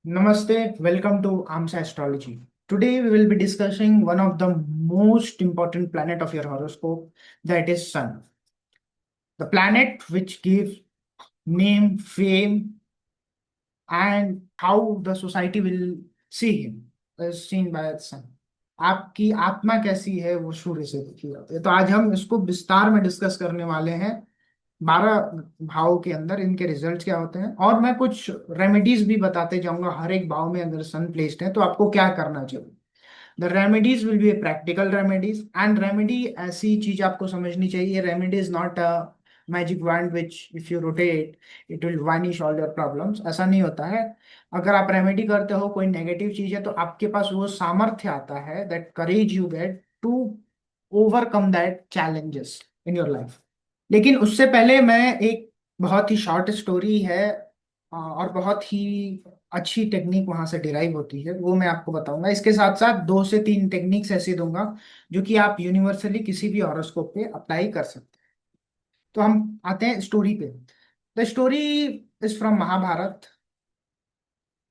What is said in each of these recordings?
Namaste, welcome to AMSA Astrology. Today we will be discussing one of the most important planet of your horoscope, that is Sun. The planet which gives name, fame, and how the society will see him is seen by its sun. आपकी आत्मा कैसी है वो सूर्य से देखी जाती है। तो आज हम इसको विस्तार में डिस्कस करने वाले हैं। 12 भाव के अंदर इनके रिजल्ट्स क्या होते हैं और मैं कुछ रेमेडीज भी बताते जाऊंगा। हर एक भाव में अगर सन प्लेस्ड है तो आपको क्या करना चाहिए। The remedies will be a practical remedies and remedy ऐसी चीज आपको समझनी चाहिए। Remedy is not a magic wand which if you rotate it will vanish all your problems. ऐसा नहीं होता है। अगर आप रेमेडी करते हो कोई नेगेटिव चीज है तो आपके पास वो सामर्थ्य आता है, that courage you get to overcome that challenges in your life. लेकिन उससे पहले मैं एक बहुत ही शॉर्ट स्टोरी है और बहुत ही अच्छी टेक्निक वहां से डिराइव होती है वो मैं आपको बताऊंगा। इसके साथ साथ 2 से 3 टेक्निक्स ऐसी दूंगा जो कि आप यूनिवर्सली किसी भी हॉरोस्कोप पे अप्लाई कर सकते हैं। तो हम आते हैं स्टोरी पे। The story is from Mahabharat.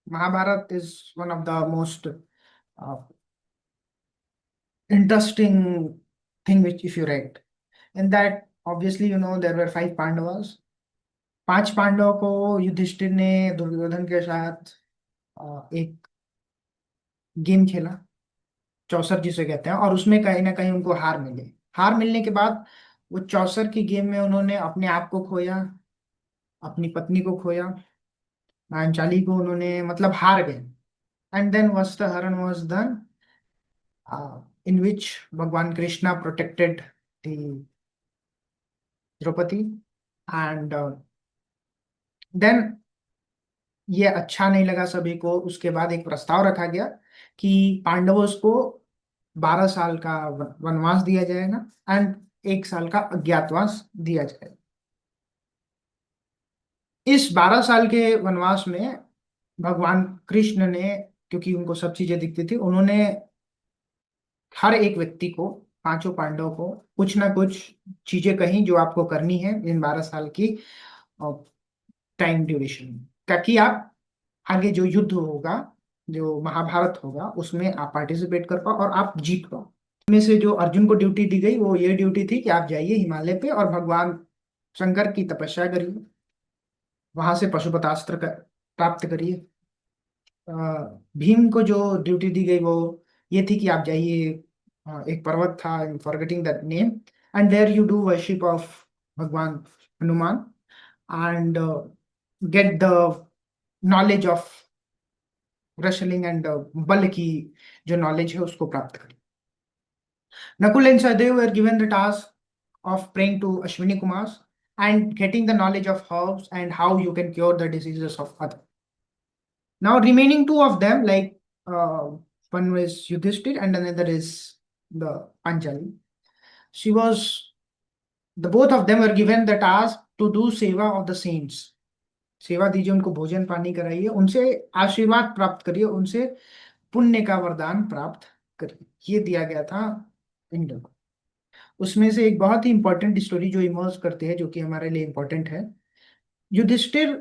Mahabharat is one of the most interesting thing which if you read in that, obviously you know there were 5 Pandavas. 5 पांडवों को युधिष्ठिर ने दुर्योधन के साथ एक गेम खेला, चौसर जिसे कहते हैं, और उसमें कहीं ना कहीं उनको हार मिली। हार मिलने के बाद वो चौसर की गेम में उन्होंने अपने आप को खोया, अपनी पत्नी को खोया, पांचाली को उन्होंने मतलब हार गए। एंड देन वस्त्र हरण was done, in which Bhagwan Krishna protected Draupadi. And then ये अच्छा नहीं लगा सभी को। उसके बाद एक प्रस्ताव रखा गया कि पांडवों को 12 साल का वनवास दिया जाएगा एंड 1 साल का अज्ञातवास दिया जाएगा। इस 12 साल के वनवास में भगवान कृष्ण ने, क्योंकि उनको सब चीजें दिखती थी, उन्होंने हर एक व्यक्ति को, 5 पांडवों को कुछ ना कुछ चीजें कही जो आपको करनी है इन 12 साल की टाइम ड्यूरेशन में, ताकि आप आगे जो युद्ध होगा, जो महाभारत होगा, उसमें आप पार्टिसिपेट कर पाओ और आप जीत पाओ। में से जो अर्जुन को ड्यूटी दी गई वो ये ड्यूटी थी कि आप जाइए हिमालय पे और भगवान शंकर की तपस्या करिए, वहां से पाशुपतास्त्र प्राप्त करिए। अ, भीम को जो ड्यूटी दी गई वो ये थी कि आप जाइए, एक पर्वत था, I am forgetting that name, and there you do worship of भगवान Hanuman and get the knowledge of wrestling and बल की जो नॉलेज है उसको प्राप्त करें। Nakul and Sahadev were given the task of praying to Ashwini Kumars and getting the knowledge of herbs and how you can cure the diseases of other. Now remaining two of them, like uh, one is Yudhishthir and another is the Panchali. She was the both of them were given the task to do seva of the saints. सेवा दीजिए, उनको भोजन पानी कराइए, उनसे आशीर्वाद प्राप्त करिए, उनसे पुण्य का वरदान प्राप्त करिए। ये दिया गया था इंद्र को। उसमें से एक बहुत ही इंपॉर्टेंट स्टोरी जो इमर्ज करते हैं, जो कि हमारे लिए इंपॉर्टेंट है। युधिष्ठिर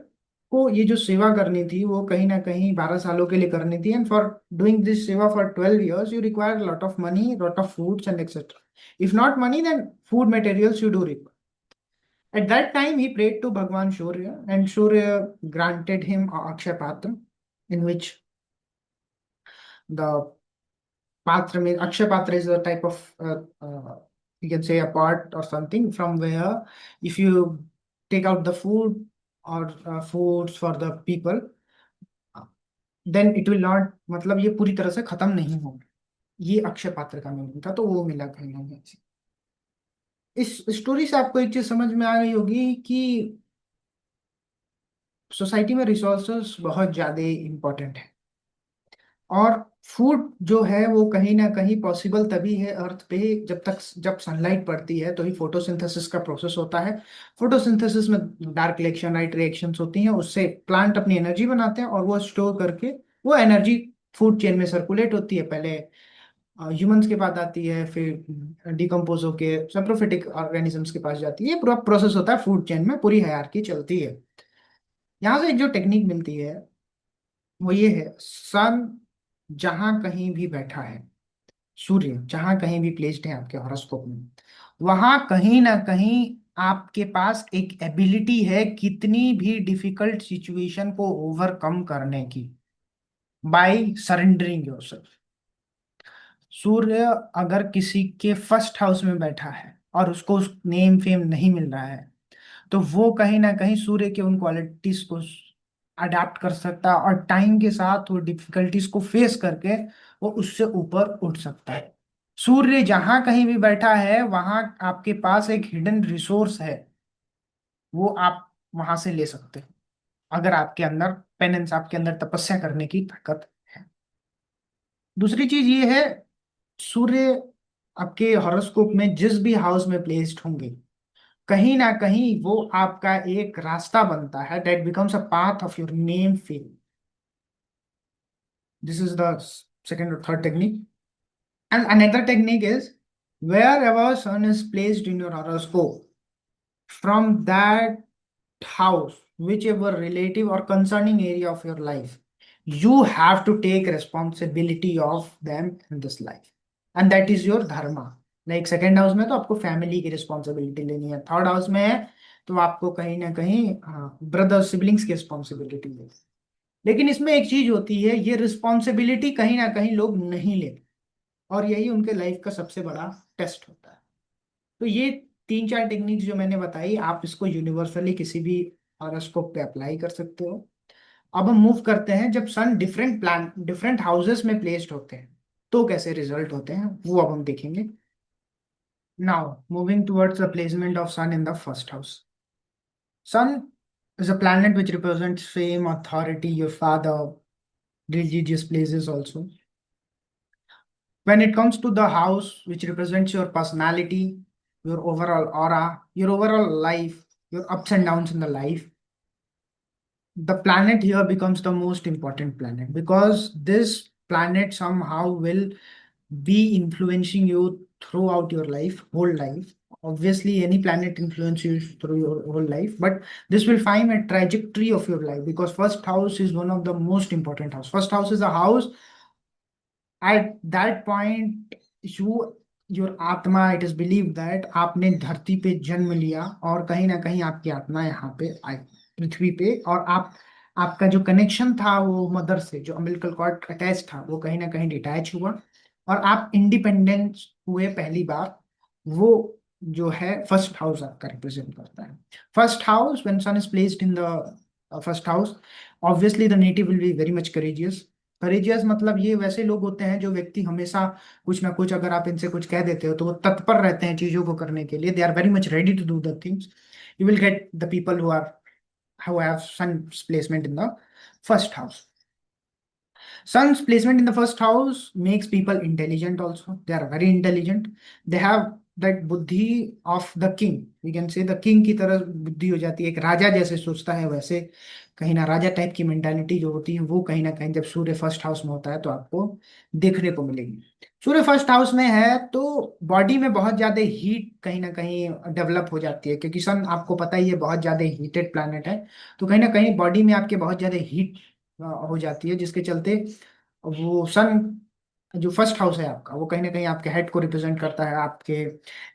को ये जो सेवा करनी थी वो कहीं ना कहीं 12 सालों के लिए करनी थी, and for doing this seva for 12 years you require lot of money, lot of foods and etcetera. If not money then food materials you do require. At that time, he prayed to Bhagwan Surya, and Surya granted him a Akshay Patra, in which the Patra means Akshay Patra is a type of, you can say, a pot or something from where if you take out the food or foods for the people, then it will not, मतलब ये पूरी तरह से खत्म नहीं होगा। ये अक्षय पात्र का मीनिंग था, तो वो मिला कहीं ना कहीं से। इस स्टोरी से आपको एक चीज समझ में आ गई होगी कि सोसाइटी में रिसोर्सेस बहुत ज्यादा इंपॉर्टेंट है, और फूड जो है वो कहीं ना कहीं पॉसिबल तभी है अर्थ पे जब सनलाइट पड़ती है, तो ही फोटोसिंथेसिस का प्रोसेस होता है। फोटोसिंथेसिस में डार्क रिएक्शन, लाइट रिएक्शंस होती हैं, उससे प्लांट अपनी एनर्जी बनाते हैं और वो स्टोर करके वो एनर्जी फूड चेन में सर्कुलेट होती है। पहले ह्यूमंस के पास आती है, फिर डिकम्पोज होके सैप्रोफिटिक ऑर्गेनिजम्स के पास जाती है। ये पूरा प्रोसेस होता है फूड चेन में, पूरी हायरार्की चलती है। यहाँ से एक जो टेक्निक मिलती है वो ये है, सन जहां कहीं भी बैठा है, सूर्य जहां कहीं भी प्लेस्ड है आपके हॉरोस्कोप में, वहां कहीं ना कहीं आपके पास एक एबिलिटी है कितनी भी डिफिकल्ट सिचुएशन को ओवरकम करने की, बाय सरेंडरिंग योरसेल्फ। सूर्य अगर किसी के फर्स्ट हाउस में बैठा है और उसको उस नेम फेम नहीं मिल रहा है, तो वो कहीं ना कहीं सूर्य के उन क्वालिटीज को अडेप्ट कर सकता है, और टाइम के साथ वो डिफिकल्टीज को फेस करके वो उससे ऊपर उठ सकता है। सूर्य जहां कहीं भी बैठा है वहां आपके पास एक हिडन रिसोर्स है, वो आप वहां से ले सकते हो, अगर आपके अंदर पेनेंस, आपके अंदर तपस्या करने की ताकत है। दूसरी चीज ये है, सूर्य आपके हॉरोस्कोप में जिस भी हाउस में प्लेस्ड होंगे, कहीं ना कहीं वो आपका एक रास्ता बनता है, that becomes a path of your name field. This is the second और third technique. And another technique is, wherever sun is placed in your horoscope, from that house, whichever relative or concerning area of your life, you have to take responsibility of them in this life, and that is your dharma. Like second house में तो आपको family की responsibility लेनी है, third house में है तो आपको कहीं ना कहीं ब्रदर सिबलिंग्स की रिस्पॉन्सिबिलिटी लेनी है। लेकिन इसमें एक चीज होती है, ये रिस्पॉन्सिबिलिटी कहीं ना कहीं लोग नहीं लेते, और यही उनके लाइफ का सबसे बड़ा टेस्ट होता है। तो ये तीन चार टेक्निक्स जो मैंने बताई, आप इसको यूनिवर्सली किसी भी हॉरोस्कोप पे अप्लाई कर सकते हो। अब हम मूव करते हैं, जब सन डिफरेंट हाउसेस में प्लेस्ड होते हैं तो कैसे रिजल्ट होते हैं, वो अब हम देखेंगे। Now moving towards the placement of sun in the first house. Sun is a planet which represents fame, authority, your father, religious places also. When it comes to the house which represents your personality, your overall aura, your overall life, your ups and downs in the life, the planet here becomes the most important planet, because this planet somehow will be influencing you throughout your life, whole life. Obviously any planet influences you through your whole life, but this will find a trajectory of your life, because first house is one of the most important house. First house is a house at that point, you your आत्मा, it is believe that आपने धरती पे जन्म लिया और कहीं ना कहीं आपकी आत्मा यहाँ पे आई पृथ्वी पे, और आपका जो कनेक्शन था वो मदर से, जो अम्बिलिकल कॉर्ड अटैच था, वो कहीं ना कहीं डिटैच हुआ और आप इंडिपेंडेंस हुए पहली बार। वो जो है फर्स्ट हाउस आपका रिप्रेजेंट करता है। First house, when sun is placed in the first house, obviously the native will be very much courageous. Courageous मतलब ये वैसे लोग होते हैं जो व्यक्ति हमेशा कुछ ना कुछ, अगर आप इनसे कुछ कह देते हो तो वो तत्पर रहते हैं चीजों को करने के लिए, they are very much ready to do the things. You will get the people who have sun placement in the first house. Sun's placement in the first house makes people intelligent also. They are very intelligent. They have that बुद्धि of the king. We can say the king की तरह बुद्धि हो जाती है, एक राजा जैसे सोचता है वैसे, कहीं ना राजा टाइप की मेंटालिटी जो होती है वो कहीं ना कहीं जब सूर्य फर्स्ट हाउस में होता है तो आपको देखने को मिलेगी। सूर्य फर्स्ट हाउस में है तो बॉडी में बहुत ज्यादा हीट कहीं ना कहीं डेवलप हो जाती है, क्योंकि सन आपको पता ही है बहुत ज्यादा हीटेड प्लैनेट है। तो कहीं ना कहीं बॉडी में आपके बहुत ज्यादा हीट हो जाती है, जिसके चलते वो सन जो फर्स्ट हाउस है आपका, वो कहीं ना कहीं आपके हेड को रिप्रेजेंट करता है, आपके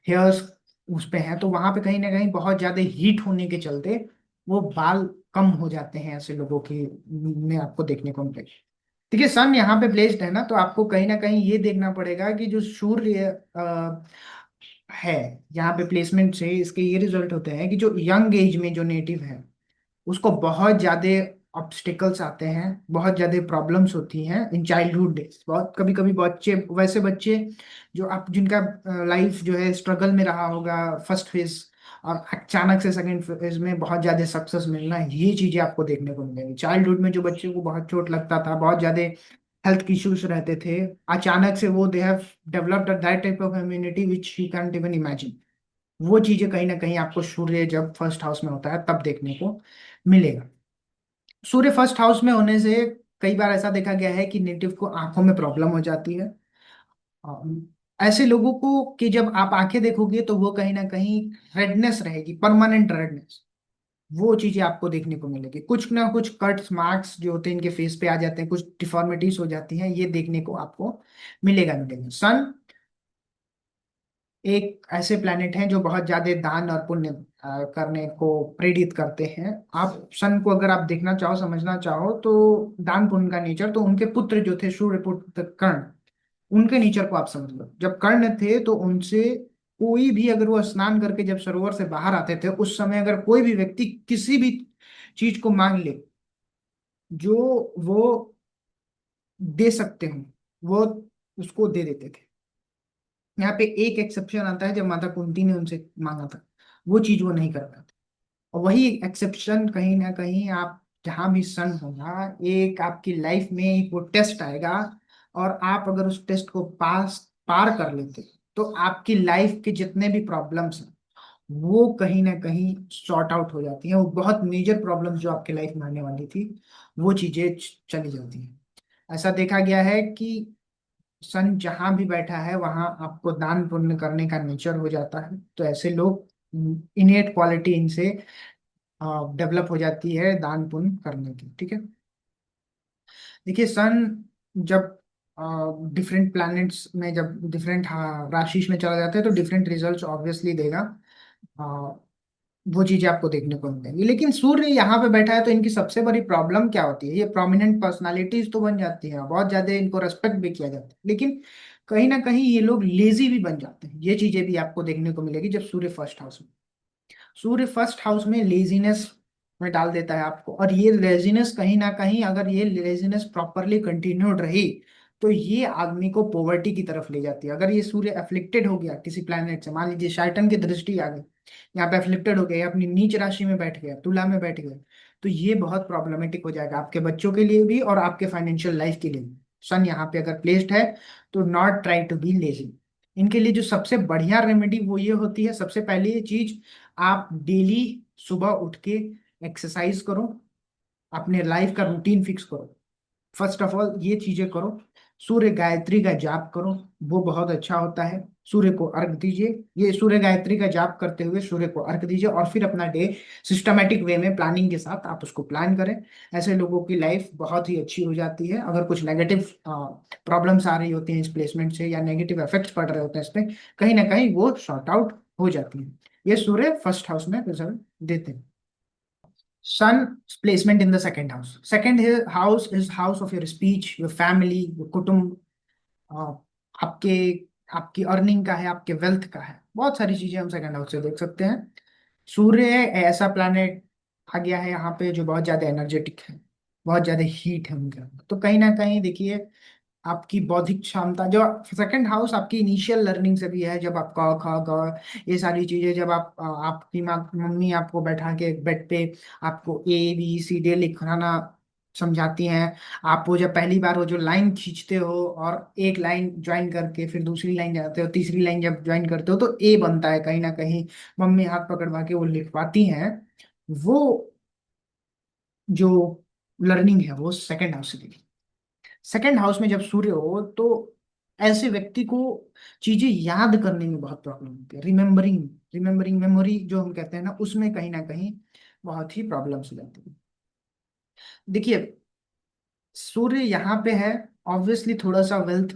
हेयर्स उस पे हैं, तो वहां पे कहीं ना कहीं बहुत ज्यादा हीट होने के चलते वो बाल कम हो जाते हैं ऐसे लोगों की में आपको देखने को मिलेगा। देखिए सन यहाँ पे प्लेस्ड है ना, तो आपको कहीं ना कहीं ये देखना पड़ेगा कि जो सूर्य है यहाँ पे प्लेसमेंट से इसके ये रिजल्ट होते हैं कि जो यंग एज में जो नेटिव है उसको बहुत ज्यादा ऑब्स्टिकल्स आते हैं, बहुत ज्यादा प्रॉब्लम्स होती हैं इन चाइल्डहुड डेज। बहुत कभी कभी बच्चे, वैसे बच्चे जो आप जिनका लाइफ जो है स्ट्रगल में रहा होगा फर्स्ट फेज, और अचानक से सेकंड फेज में बहुत ज्यादा सक्सेस मिलना, ये चीजें आपको देखने को मिलेंगी। चाइल्डहुड में जो बच्चे को बहुत चोट लगता था, बहुत ज्यादा हेल्थ इश्यूज रहते थे, अचानक से वो they have developed that type of immunity which you can't even imagine. वो चीजें कहीं ना कहीं आपको सूर्य जब फर्स्ट हाउस में होता है तब देखने को मिलेगा। सूर्य फर्स्ट हाउस में होने से कई बार ऐसा देखा गया है कि नेटिव को आंखों में प्रॉब्लम हो जाती है। ऐसे लोगों को कि जब आप आंखें देखोगे तो वो कहीं ना कहीं रेडनेस रहेगी, परमानेंट रेडनेस। वो चीजें आपको देखने को मिलेगी। कुछ ना कुछ कट्स मार्क्स जो होते हैं इनके फेस पे आ जाते हैं, कुछ डिफॉर्मिटीज हो जाती हैं, ये देखने को आपको मिलेगा। सन एक ऐसे प्लेनेट हैं जो बहुत ज्यादा दान और पुण्य करने को प्रेरित करते हैं। आप सन को अगर आप देखना चाहो, समझना चाहो, तो दान पुण्य का नेचर, तो उनके पुत्र जो थे सूर्यपुत्र कर्ण, उनके नेचर को आप समझ लो। जब कर्ण थे तो उनसे कोई भी, अगर वो स्नान करके जब सरोवर से बाहर आते थे, उस समय अगर कोई भी व्यक्ति किसी भी चीज को मांग ले जो वो दे सकते हो, वो उसको दे देते थे। यहाँ पे एक एक्सेप्शन आता है, जब माता कुंती ने उनसे मांगा था, वो चीज वो नहीं कर पाते। और वही एक्सेप्शन कहीं ना कहीं आप जहां भी सन होगा, एक आपकी लाइफ में एक वो टेस्ट आएगा, और आप अगर उस टेस्ट को पार कर लेते, तो आपकी लाइफ के जितने भी प्रॉब्लम्स हैं वो कहीं ना कहीं सॉर्ट आउट हो जाती हैं। वो बहुत मेजर प्रॉब्लम्स जो आपके लाइफ में आने वाली थी, वो चीजें चली जाती हैं। ऐसा देखा गया है कि सन जहां भी बैठा है वहां आपको दान पुण्य करने का नेचर हो जाता है। तो ऐसे लोग, इनेट क्वालिटी इनसे डेवलप हो जाती है दान पुण्य करने की। ठीक है। देखिए सन जब डिफरेंट प्लैनेट्स में, जब डिफरेंट राशि में चला जाता है, तो डिफरेंट रिजल्ट्स ऑब्वियसली देगा। अ, वो चीजें आपको देखने को मिलेंगी। लेकिन सूर्य यहाँ पे बैठा है तो इनकी सबसे बड़ी प्रॉब्लम क्या होती है? ये प्रोमिनेंट पर्सनालिटीज तो बन जाती हैं, बहुत ज्यादा इनको रेस्पेक्ट भी किया जाता है, लेकिन कहीं ना कहीं ये लोग लेजी भी बन जाते हैं। ये चीजें भी आपको देखने को मिलेगी जब सूर्य फर्स्ट हाउस में, सूर्य फर्स्ट हाउस में लेजीनेस में डाल देता है आपको। और ये लेजीनेस कहीं ना कहीं, अगर ये लेजीनेस प्रॉपरली कंटिन्यूड रही, तो ये आदमी को पॉवर्टी की तरफ ले जाती है। अगर ये सूर्य अफ्लिक्टेड हो गया किसी प्लैनेट से, मान लीजिए शैटन की दृष्टि आ गई, यहाँ पे अफ्लिक्टेड हो गया, ये अपनी नीच राशि में बैठ गया, तुला में बैठ गया, तो ये बहुत प्रॉब्लमेटिक हो जाएगा आपके बच्चों के लिए भी और आपके फाइनेंशियल लाइफ के लिए भी। सन यहाँ पे अगर प्लेस्ड है, तो not try to be lazy. इनके लिए जो सबसे बढ़िया रेमेडी वो ये होती है, सबसे पहले ये चीज, आप डेली सुबह उठ के एक्सरसाइज करो, अपने लाइफ का रूटीन फिक्स करो। फर्स्ट ऑफ ऑल ये चीजें करो। सूर्य गायत्री का जाप करो, वो बहुत अच्छा होता है। सूर्य को अर्घ दीजिए। ये सूर्य गायत्री का जाप करते हुए सूर्य को अर्घ दीजिए, और फिर अपना डे सिस्टमेटिक वे में, प्लानिंग के साथ आप उसको प्लान करें। ऐसे लोगों की लाइफ बहुत ही अच्छी हो जाती है। अगर कुछ नेगेटिव प्रॉब्लम्स आ रही होती हैं इस प्लेसमेंट से, या नेगेटिव इफेक्ट्स पड़ रहे होते हैं इस पे, कहीं ना कहीं वो सॉर्ट आउट हो जाती हैं। ये सूर्य फर्स्ट हाउस में रिजल्ट देते हैं। Sun placement in the second house. House is house of your speech, your family, your कुटुंब, अ, आपके आपकी अर्निंग का है, आपके वेल्थ का है। बहुत सारी चीजें हम सेकंड हाउस से देख सकते हैं। सूर्य ऐसा प्लैनेट आ गया है यहाँ पे जो बहुत ज्यादा एनर्जेटिक है, बहुत ज्यादा हीट है उनके अंदर। तो कहीं ना कहीं देखिए, आपकी बौद्धिक क्षमता जो, सेकंड हाउस आपकी इनिशियल लर्निंग से भी है। जब आप क ख ग ये सारी चीजें, जब आप आपकी माँ मम्मी आपको बैठा के बेड पे आपको ABCD लिखाना समझाती हैं, आप वो जब पहली बार वो जो लाइन खींचते हो, और एक लाइन ज्वाइन करके फिर दूसरी लाइन जाते हो, तीसरी लाइन जब ज्वाइन करते हो तो ए बनता है, कहीं ना कहीं मम्मी हाथ पकड़वा के वो लिखवाती हैं। वो जो लर्निंग है वो सेकंड हाउस से देखी। सेकंड हाउस में जब सूर्य हो, तो ऐसे व्यक्ति को चीजें याद करने में बहुत प्रॉब्लम होती है। रिमेम्बरिंग, मेमोरी जो हम कहते हैं ना, उसमें कहीं ना कहीं बहुत ही प्रॉब्लम्स हो जाती है। देखिए सूर्य यहाँ पे है, ऑब्वियसली थोड़ा सा वेल्थ,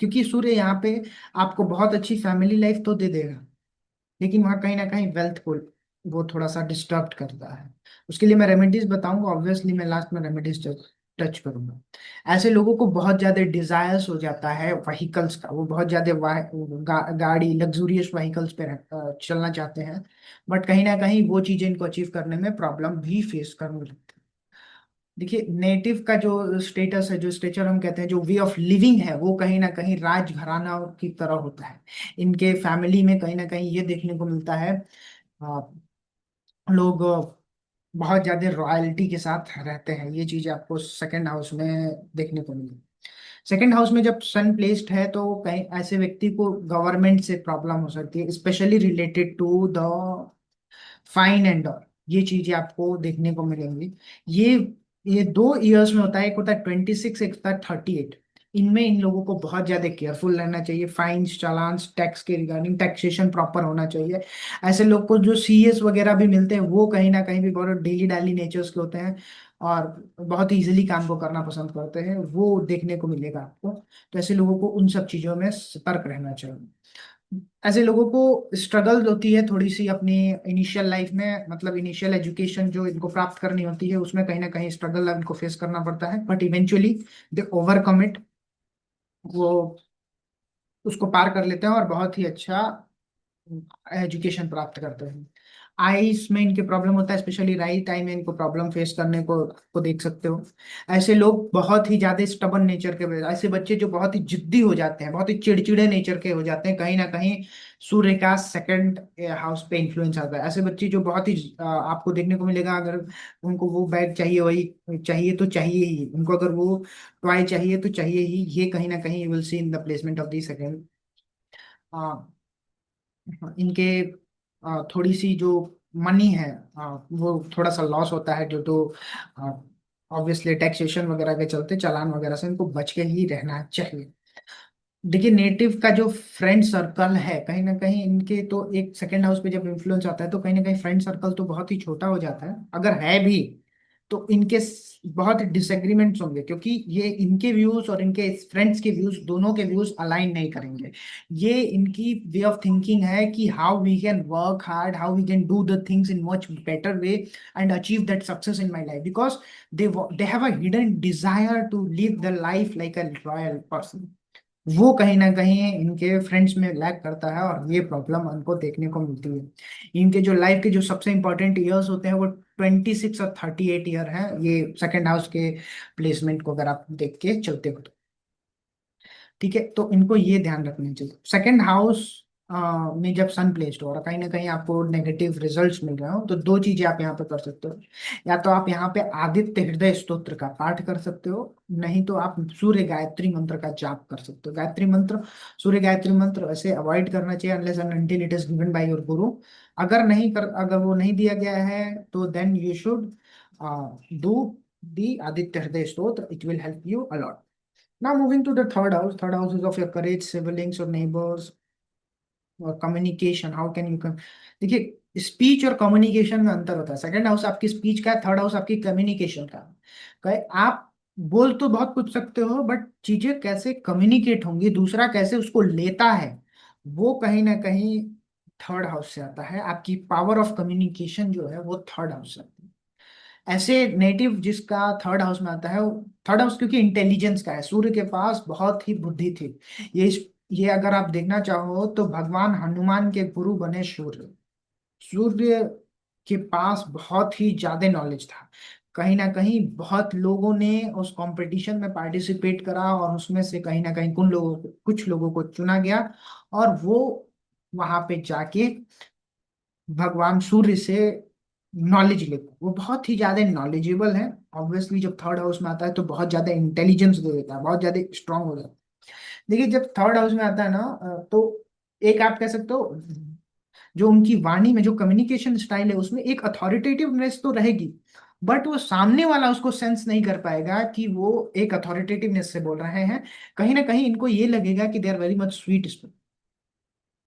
क्योंकि सूर्य यहाँ पे आपको बहुत अच्छी फैमिली लाइफ तो दे देगा, लेकिन वहाँ कहीं ना कहीं वेल्थ को वो थोड़ा सा डिस्टर्ब करता है। उसके लिए मैं रेमेडीज बताऊंगा, ऑब्वियसली मैं लास्ट में रेमेडीज टच करूंगा। ऐसे लोगों को बहुत ज्यादा डिजायर्स हो जाता है व्हीकल्स का, वो बहुत ज्यादा गाड़ी, लग्जूरियस व्हीकल्स पे चलना चाहते हैं, बट कहीं ना कहीं वो चीजें इनको अचीव करने में प्रॉब्लम भी फेस करने लगती है। देखिए नेटिव का जो स्टेटस है, जो स्टेचर हम कहते हैं, जो वे ऑफ लिविंग है, वो कहीं ना कहीं राजघराना की तरह होता है। इनके फैमिली में कहीं ना कहीं ये देखने को मिलता है, आ, लोग बहुत ज्यादा रॉयल्टी के साथ रहते हैं। ये चीज आपको सेकंड हाउस में देखने को मिली। सेकंड हाउस में जब सन प्लेस्ड है, तो कहीं ऐसे व्यक्ति को गवर्नमेंट से प्रॉब्लम हो सकती है, specially related to the fine and all. ये चीजें आपको देखने को मिलेंगी। ये ये 2 ईयर्स में होता है, एक होता है 26, एक होता है 38। इनमें इन लोगों को बहुत ज्यादा केयरफुल रहना चाहिए, फाइन्स चालान्स टैक्स के रिगार्डिंग, टैक्सेशन प्रॉपर होना चाहिए। ऐसे लोग को जो सीएस वगैरह भी मिलते हैं वो कहीं ना कहीं भी बहुत डेली डाली नेचर्स के होते हैं और बहुत इजीली काम को करना पसंद करते हैं, वो देखने को मिलेगा आपको। तो ऐसे लोगों को उन सब चीजों में सतर्क रहना चाहिए। ऐसे लोगों को स्ट्रगल होती है थोड़ी सी अपनी इनिशियल लाइफ में, मतलब इनिशियल एजुकेशन जो इनको प्राप्त करनी होती है उसमें कहीं ना कहीं स्ट्रगल इनको फेस करना पड़ता है, but eventually they overcome it. वो उसको पार कर लेते हैं और बहुत ही अच्छा एजुकेशन प्राप्त करते हैं। आईज में इनके प्रॉब्लम होता है, स्पेशली राइट आई में इनको प्रॉब्लम फेस करने को देख सकते हो। ऐसे लोग बहुत ही ज्यादा स्टबन नेचर के, ऐसे बच्चे जो बहुत ही जिद्दी हो जाते हैं, बहुत ही चिड़चिड़े नेचर के हो जाते हैं, कहीं ना कहीं सूर्य का सेकंड हाउस पे इन्फ्लुएंस आता है। ऐसे बच्चे जो बहुत ही आपको देखने को मिलेगा, अगर उनको वो बैग चाहिए, वही चाहिए तो चाहिए ही उनको, अगर वो टॉय चाहिए तो चाहिए ही, ये कहीं ना कहीं will see in the placement of the second. इनके थोड़ी सी जो मनी है वो थोड़ा सा लॉस होता है ड्यू टू ऑब्वियसली टैक्सेशन वगैरह के चलते, चालान वगैरह से इनको बच के ही रहना चाहिए। देखिए नेटिव का जो फ्रेंड सर्कल है, कहीं ना कहीं इनके तो एक सेकेंड हाउस पे जब इन्फ्लुएंस आता है तो कहीं ना कहीं फ्रेंड सर्कल तो बहुत ही छोटा हो जाता है, अगर है भी तो इनके बहुत डिसएग्रीमेंट्स होंगे, क्योंकि ये इनके व्यूज और इनके फ्रेंड्स के व्यूज दोनों के व्यूज अलाइन नहीं करेंगे। ये इनकी वे ऑफ थिंकिंग है कि how we can work hard, how we can do the things in much better way and achieve that success in my life, because they have a hidden desire to live the life like a royal person. वो कहीं ना कहीं इनके friends में lack करता है और ये प्रॉब्लम हमको देखने को मिलती है। इनके जो लाइफ के जो सबसे इंपॉर्टेंट ईयर्स होते हैं वो 26 और 38 ईयर हैं, ये सेकंड हाउस के प्लेसमेंट को अगर आप देख के चलते हो तो। ठीक है, तो इनको ये ध्यान रखना चाहिए। सेकंड हाउस में जब सन प्लेस्ड हो रहा, कहीं ना कहीं आपको नेगेटिव रिजल्ट्स मिल रहे हो, तो दो चीजें आप यहाँ पे कर सकते हो। या तो आप यहाँ पे आदित्य हृदय स्तोत्र का पाठ कर सकते हो, नहीं तो आप सूर्य गायत्री मंत्र का जाप कर सकते हो। गायत्री मंत्र, सूर्य गायत्री मंत्र वैसे अवॉइड करना चाहिए unless and until it is given by your guru. अगर वो नहीं दिया गया है तो then you should do the Aditya Hridaya Stotra, it will help you a lot. Now moving to the third house. Third house is of your courage, siblings or neighbors और communication. How can you देखिए speech और कम्युनिकेशन में अंतर होता है। Second house आपकी speech का है, थर्ड हाउस आपकी कम्युनिकेशन का है। आप बोल तो बहुत कुछ सकते हो, बट चीजें कैसे कम्युनिकेट होंगी, दूसरा कैसे उसको लेता है, वो कहीं ना कहीं थर्ड हाउस से आता है। आपकी पावर ऑफ कम्युनिकेशन जो है वो थर्ड हाउस से आती है। ऐसे नेटिव जिसका थर्ड हाउस में आता है, थर्ड हाउस क्योंकि इंटेलिजेंस का है, सूर्य के पास बहुत ही बुद्धि थी। ये ये अगर आप देखना चाहो तो भगवान हनुमान के गुरु बने सूर्य। सूर्य के पास बहुत ही ज्यादा नॉलेज था। कहीं ना कहीं बहुत लोगों ने उस कंपटीशन में पार्टिसिपेट करा और उसमें से कहीं ना कहीं कुछ लोगों को चुना गया और वो वहां पे जाके भगवान सूर्य से नॉलेज लेते, वो बहुत ही ज्यादा नॉलेजेबल है। ऑब्वियसली जब थर्ड हाउस में आता है तो बहुत ज्यादा इंटेलिजेंस दे देता है, बहुत ज्यादा स्ट्रांग हो जाता है। देखिए जब थर्ड हाउस में आता है ना तो एक आप कह सकते हो जो उनकी वाणी में जो कम्युनिकेशन स्टाइल है उसमें एक अथॉरिटेटिवनेस तो रहेगी, बट वो सामने वाला उसको सेंस नहीं कर पाएगा कि वो एक अथॉरिटेटिवनेस से बोल रहे हैं। कहीं ना कहीं इनको ये लगेगा कि they are very much sweet.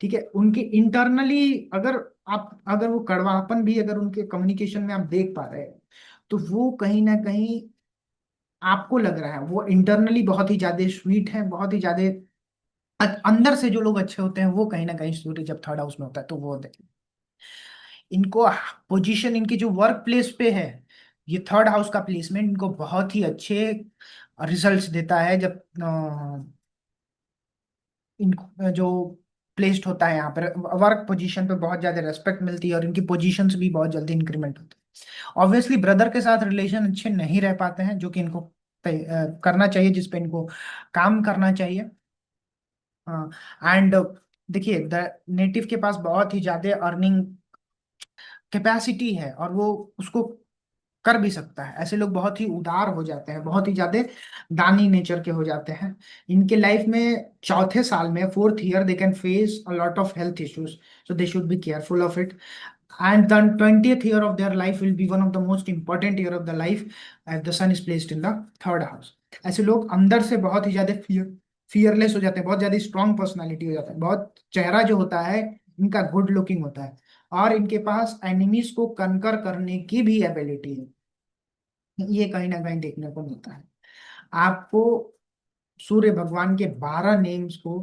ठीक है, उनके इंटरनली अगर आप अगर वो कड़वापन भी अगर उनके कम्युनिकेशन में आप देख पा रहे हैं तो वो कहीं ना कहीं आपको लग रहा है वो इंटरनली बहुत ही ज्यादा स्वीट है, बहुत ही ज्यादा अंदर से जो लोग अच्छे होते हैं वो कहीं ना कहीं सूर्य जब थर्ड हाउस में होता है तो वो होते हैं। इनको पोजीशन इनकी जो वर्क प्लेस पे है, ये थर्ड हाउस का प्लेसमेंट इनको बहुत ही अच्छे रिजल्ट्स देता है। जब इन जो प्लेस्ड होता है यहाँ पर वर्क पोजीशन पे बहुत ज्यादा रेस्पेक्ट मिलती है और इनकी पोजीशंस भी बहुत जल्दी इंक्रीमेंट होती है। ऑब्वियसली ब्रदर के साथ रिलेशन अच्छे नहीं रह पाते हैं, जो कि इनको करना चाहिए, जिस पे इनको काम करना चाहिए। एंड देखिए द नेटिव के पास बहुत ही ज्यादा अर्निंग कैपेसिटी है और वो उसको कर भी सकता है। ऐसे लोग बहुत ही उदार हो जाते हैं, बहुत ही ज्यादा दानी नेचर के हो जाते हैं। इनके लाइफ में चौथे साल में fourth year they can face a lot of health issues, so they should be careful of it. And the 20th year of their life will be one of the most important year of the life as the sun is placed in the third house. ऐसे लोग अंदर से बहुत ही ज्यादा fearless हो जाते हैं, बहुत ज्यादा स्ट्रांग पर्सनालिटी हो जाता है, बहुत चेहरा जो होता है इनका गुड लुकिंग होता है, और इनके पास एनिमीज को कनकर करने की भी एबिलिटी है। ये कहीं ना कहीं देखने को मिलता है आपको। सूर्य भगवान के 12 नेम्स को,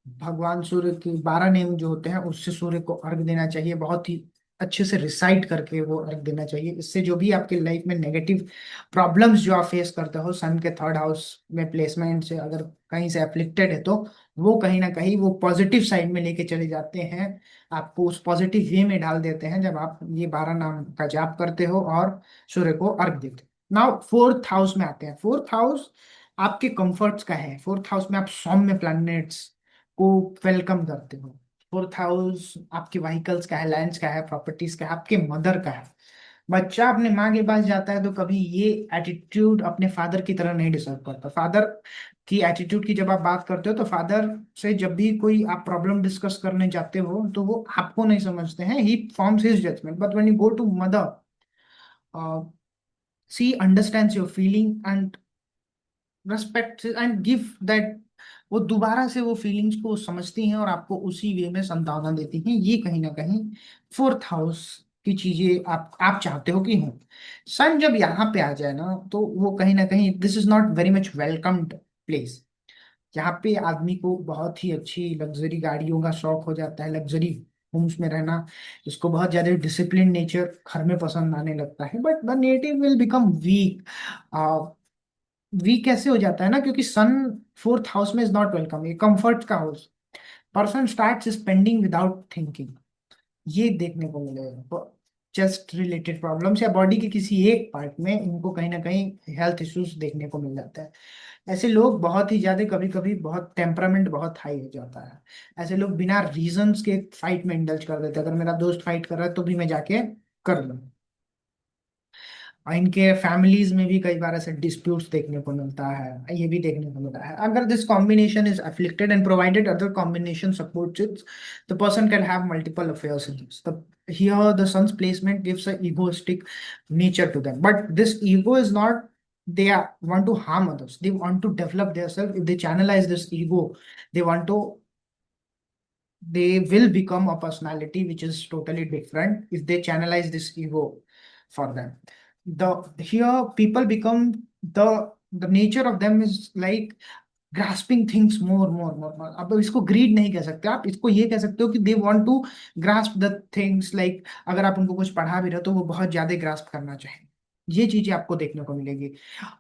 भगवान सूर्य के 12 नेम जो होते हैं उससे सूर्य को अर्घ देना चाहिए, बहुत ही अच्छे से रिसाइट करके वो अर्घ देना चाहिए। इससे जो भी आपके लाइफ में नेगेटिव प्रॉब्लम्स जो आप फेस करते हो, सन के थर्ड हाउस में प्लेसमेंट से अगर कहीं से अफ्लिक्टेड है, तो वो कहीं ना कहीं वो पॉजिटिव साइड में लेके चले जाते हैं, आपको उस पॉजिटिव वे में डाल देते हैं जब आप ये 12 नाम का जाप करते हो और सूर्य को अर्घ देते हो। नाउ फोर्थ हाउस में आते हैं। फोर्थ हाउस आपके कंफर्ट्स का है। फोर्थ हाउस में आप सौम्य प्लैनेट्स को वेलकम करते हो। फोर्थ हाउस आपके व्हीकल्स का है, लैंड्स का है, प्रॉपर्टीज का है, आपके मदर का है। बच्चा अपने माँ के पास जाता है तो कभी ये एटीट्यूड अपने फादर की तरह नहीं डिजर्व करता। फादर की एटीट्यूड की जब आप बात करते हो तो फादर से जब भी कोई आप प्रॉब्लम डिस्कस करने जाते हो तो वो आपको नहीं समझते हैं, he forms his judgement. But when you go to mother, she understands your feeling and respect and give that. वो दोबारा से वो फीलिंग्स को समझती हैं और आपको उसी वे में संतावना देती हैं। ये कहीं ना कहीं फोर्थ हाउस की चीजें आप चाहते हो कि हो। सन जब यहाँ पे आ जाए ना तो वो कहीं ना कहीं this is not very much welcomed place. यहाँ पे आदमी को बहुत ही अच्छी लग्जरी गाड़ियों का शौक हो जाता है, लग्जरी होम्स में रहना, इसको बहुत ज्यादा डिसिप्लिन नेचर घर में पसंद आने लगता है। But the native will become weak. Weak कैसे हो जाता है ना, क्योंकि सन फोर्थ हाउस में इज नॉट वेलकम, ये कंफर्ट का हाउस। Person start spending without thinking, ये देखने को मिलेगा। चेस्ट रिलेटेड प्रॉब्लम्स या बॉडी के किसी एक पार्ट में इनको कहीं ना कहीं हेल्थ इश्यूज देखने को मिल जाता है। ऐसे लोग बहुत ही ज्यादा, कभी कभी बहुत टेम्परामेंट बहुत हाई हो जाता है। ऐसे लोग बिना रीजंस के फाइट में इंडल्ज कर देते हैं। अगर मेरा दोस्त फाइट कर रहा है तो भी मैं जाके कर लूँ। और इनके फैमिलीज में भी कई बार ऐसे डिस्प्यूट्स देखने को मिलता है, ये भी देखने को मिला है। अगर this combination is afflicted and provided other combination supports it, the person can have multiple affairs in this. The here the sun's placement gives a egoistic nature to them, but this ego is not, they are, want to harm others, they want to develop themselves. If they channelize this ego, they want to, they will become a personality which is totally different if they channelize this ego for them. The here people become, the nature of them is like grasping things more. अब इसको greed नहीं कह सकते आप, इसको ये कह सकते हो कि they want to grasp the things, like अगर आप उनको कुछ पढ़ा भी रहे हो तो वो बहुत ज्यादा ग्रास्प करना चाहेंगे। ये चीजें आपको देखने को मिलेगी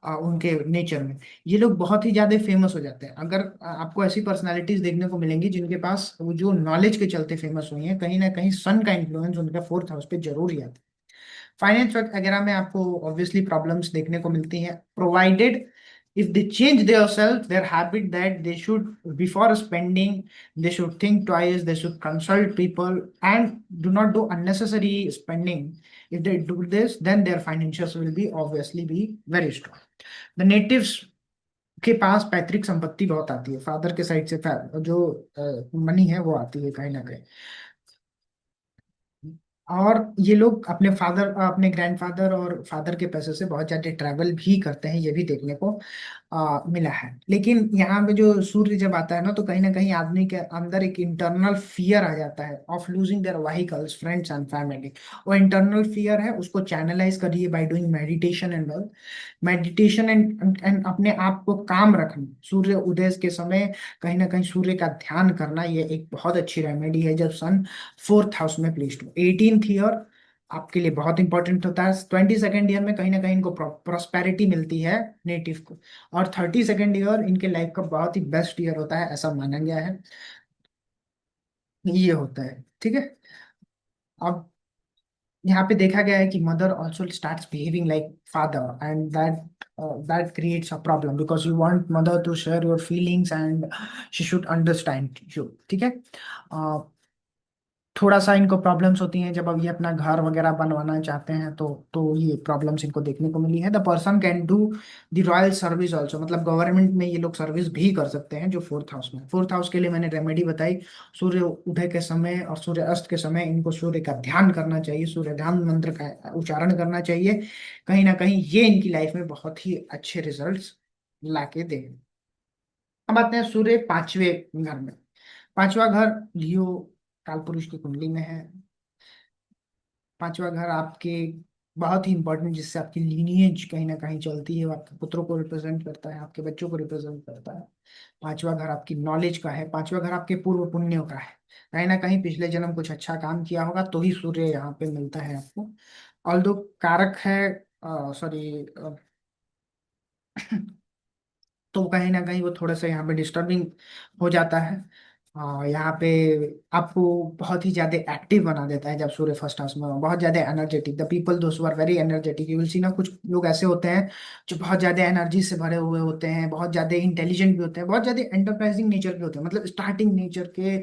उनके नेचर में। ये लोग बहुत ही ज्यादा फेमस हो जाते हैं। अगर आपको ऐसी पर्सनालिटीज देखने को मिलेंगी जिनके पास वो जो नॉलेज के चलते फेमस हुई हैं, कहीं ना कहीं सन का इन्फ्लुएंस उनका फोर्थ हाउस पे जरूर ही आता है। फाइनेंस वगैरह में आपको ऑब्वियसली प्रॉब्लम्स देखने को मिलती हैं, provided if they change themselves, their habit, that they should, before spending, they should think twice, they should consult people and do not do unnecessary spending. If they do this, then their financials will be obviously be very strong. The natives के पास पैतृक संपत्ति बहुत आती है, father के side से जो money है वो आती है कहीं ना कहीं। और ये लोग अपने फादर, अपने ग्रैंडफादर और फादर के पैसे से बहुत ज्यादा ट्रैवल भी करते हैं, ये भी देखने को मिला है। लेकिन यहाँ पे जो सूर्य जब आता है ना तो कहीं ना कहीं आदमी के अंदर एक इंटरनल फियर आ जाता है of losing their vehicles, friends and family. वो इंटरनल फियर है, उसको चैनलाइज करिए by doing meditation and all. Meditation and अपने आप को काम रखना सूर्य उदय के समय, कहीं ना कहीं सूर्य का ध्यान करना, ये एक बहुत अच्छी रेमेडी है जब सन फोर्थ हाउस में प्लेस्ड हो। 18th ईयर आपके लिए बहुत इंपॉर्टेंट होता है। 22nd ईयर में कहीं ना कहीं इनको प्रॉस्पेरिटी मिलती है नेटिव को, और 32nd ईयर इनके लाइफ का बहुत ही बेस्ट ईयर होता है, ऐसा माना गया है। ये होता है, ठीक है। अब यहाँ पे देखा गया है कि mother also starts behaving like father and that creates a problem because you want mother to share your feelings and she should understand you, ठीक है। थोड़ा सा इनको प्रॉब्लम्स होती हैं जब अब ये अपना घर वगैरह बनवाना चाहते हैं, तो ये प्रॉब्लम्स इनको देखने को मिली है। The person can do the royal service also, मतलब गवर्नमेंट में ये लोग सर्विस भी कर सकते हैं जो फोर्थ हाउस में। फोर्थ हाउस के लिए मैंने रेमेडी बताई, सूर्य उदय के समय और सूर्य अस्त के समय इनको सूर्य का ध्यान करना चाहिए, सूर्य ध्यान मंत्र का उच्चारण करना चाहिए। कहीं ना कहीं ये इनकी लाइफ में बहुत ही अच्छे रिजल्ट्स लाके दे। अब आते हैं सूर्य पांचवें घर में। पांचवा घर लियो कालपुरुष की कुंडली में है। पांचवा घर आपके बहुत ही इंपॉर्टेंट, जिससे आपकी लीनिएज कहीं ना कहीं चलती है, वो आपके पुत्रों को रिप्रेजेंट करता है, आपके बच्चों को रिप्रेजेंट करता है। पांचवा घर आपकी नॉलेज का है, पांचवा घर आपके पूर्व पुण्यों का है। कहीं ना कहीं पिछले जन्म कुछ अच्छा काम किया होगा तो ही सूर्य यहाँ पे मिलता है आपको। ऑल्दो कारक है, सॉरी, तो कहीं ना कहीं वो थोड़ा सा यहाँ पे डिस्टर्बिंग हो जाता है। यहाँ पे आपको बहुत ही ज्यादा एक्टिव बना देता है जब सूर्य फर्स्ट हाउस में हो, बहुत ज्यादा energetic, the people those who are very energetic, you will see ना, कुछ लोग ऐसे होते हैं जो बहुत ज्यादा एनर्जी से भरे हुए होते हैं, बहुत ज्यादा इंटेलिजेंट भी होते हैं, बहुत ज्यादा एंटरप्राइजिंग नेचर के होते हैं, मतलब स्टार्टिंग नेचर के,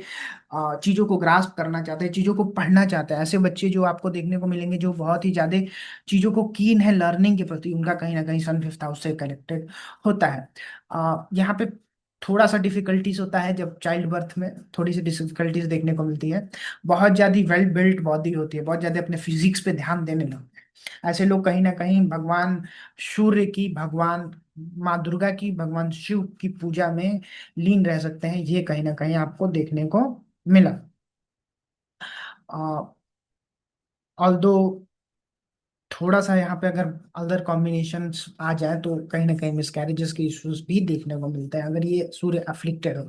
चीजों को ग्रास्प करना चाहते हैं, चीजों को पढ़ना चाहते हैं। ऐसे बच्चे जो आपको देखने को मिलेंगे जो बहुत ही ज्यादा चीजों को कीन है लर्निंग के प्रति, उनका कहीं ना कहीं सन फिफ्थ हाउस से कनेक्टेड होता है। यहाँ पे थोड़ा सा डिफिकल्टीज होता है जब चाइल्ड बर्थ में, थोड़ी सी डिफिकल्टीज देखने को मिलती है। बहुत ज्यादा वेल बिल्ट बॉडी होती है, बहुत ज्यादा अपने फिजिक्स पे ध्यान देने लगते हैं। ऐसे लोग कहीं ना कहीं भगवान सूर्य की, भगवान माँ दुर्गा की, भगवान शिव की पूजा में लीन रह सकते हैं, ये कहीं ना कहीं आपको देखने को मिला। ऑल्दो थोड़ा सा यहाँ पे अगर अदर कॉम्बिनेशंस आ जाए तो कहीं ना कहीं मिसकैरेजेस के इश्यूज भी देखने को मिलते हैं अगर ये सूर्य अफ्लिक्टेड हो।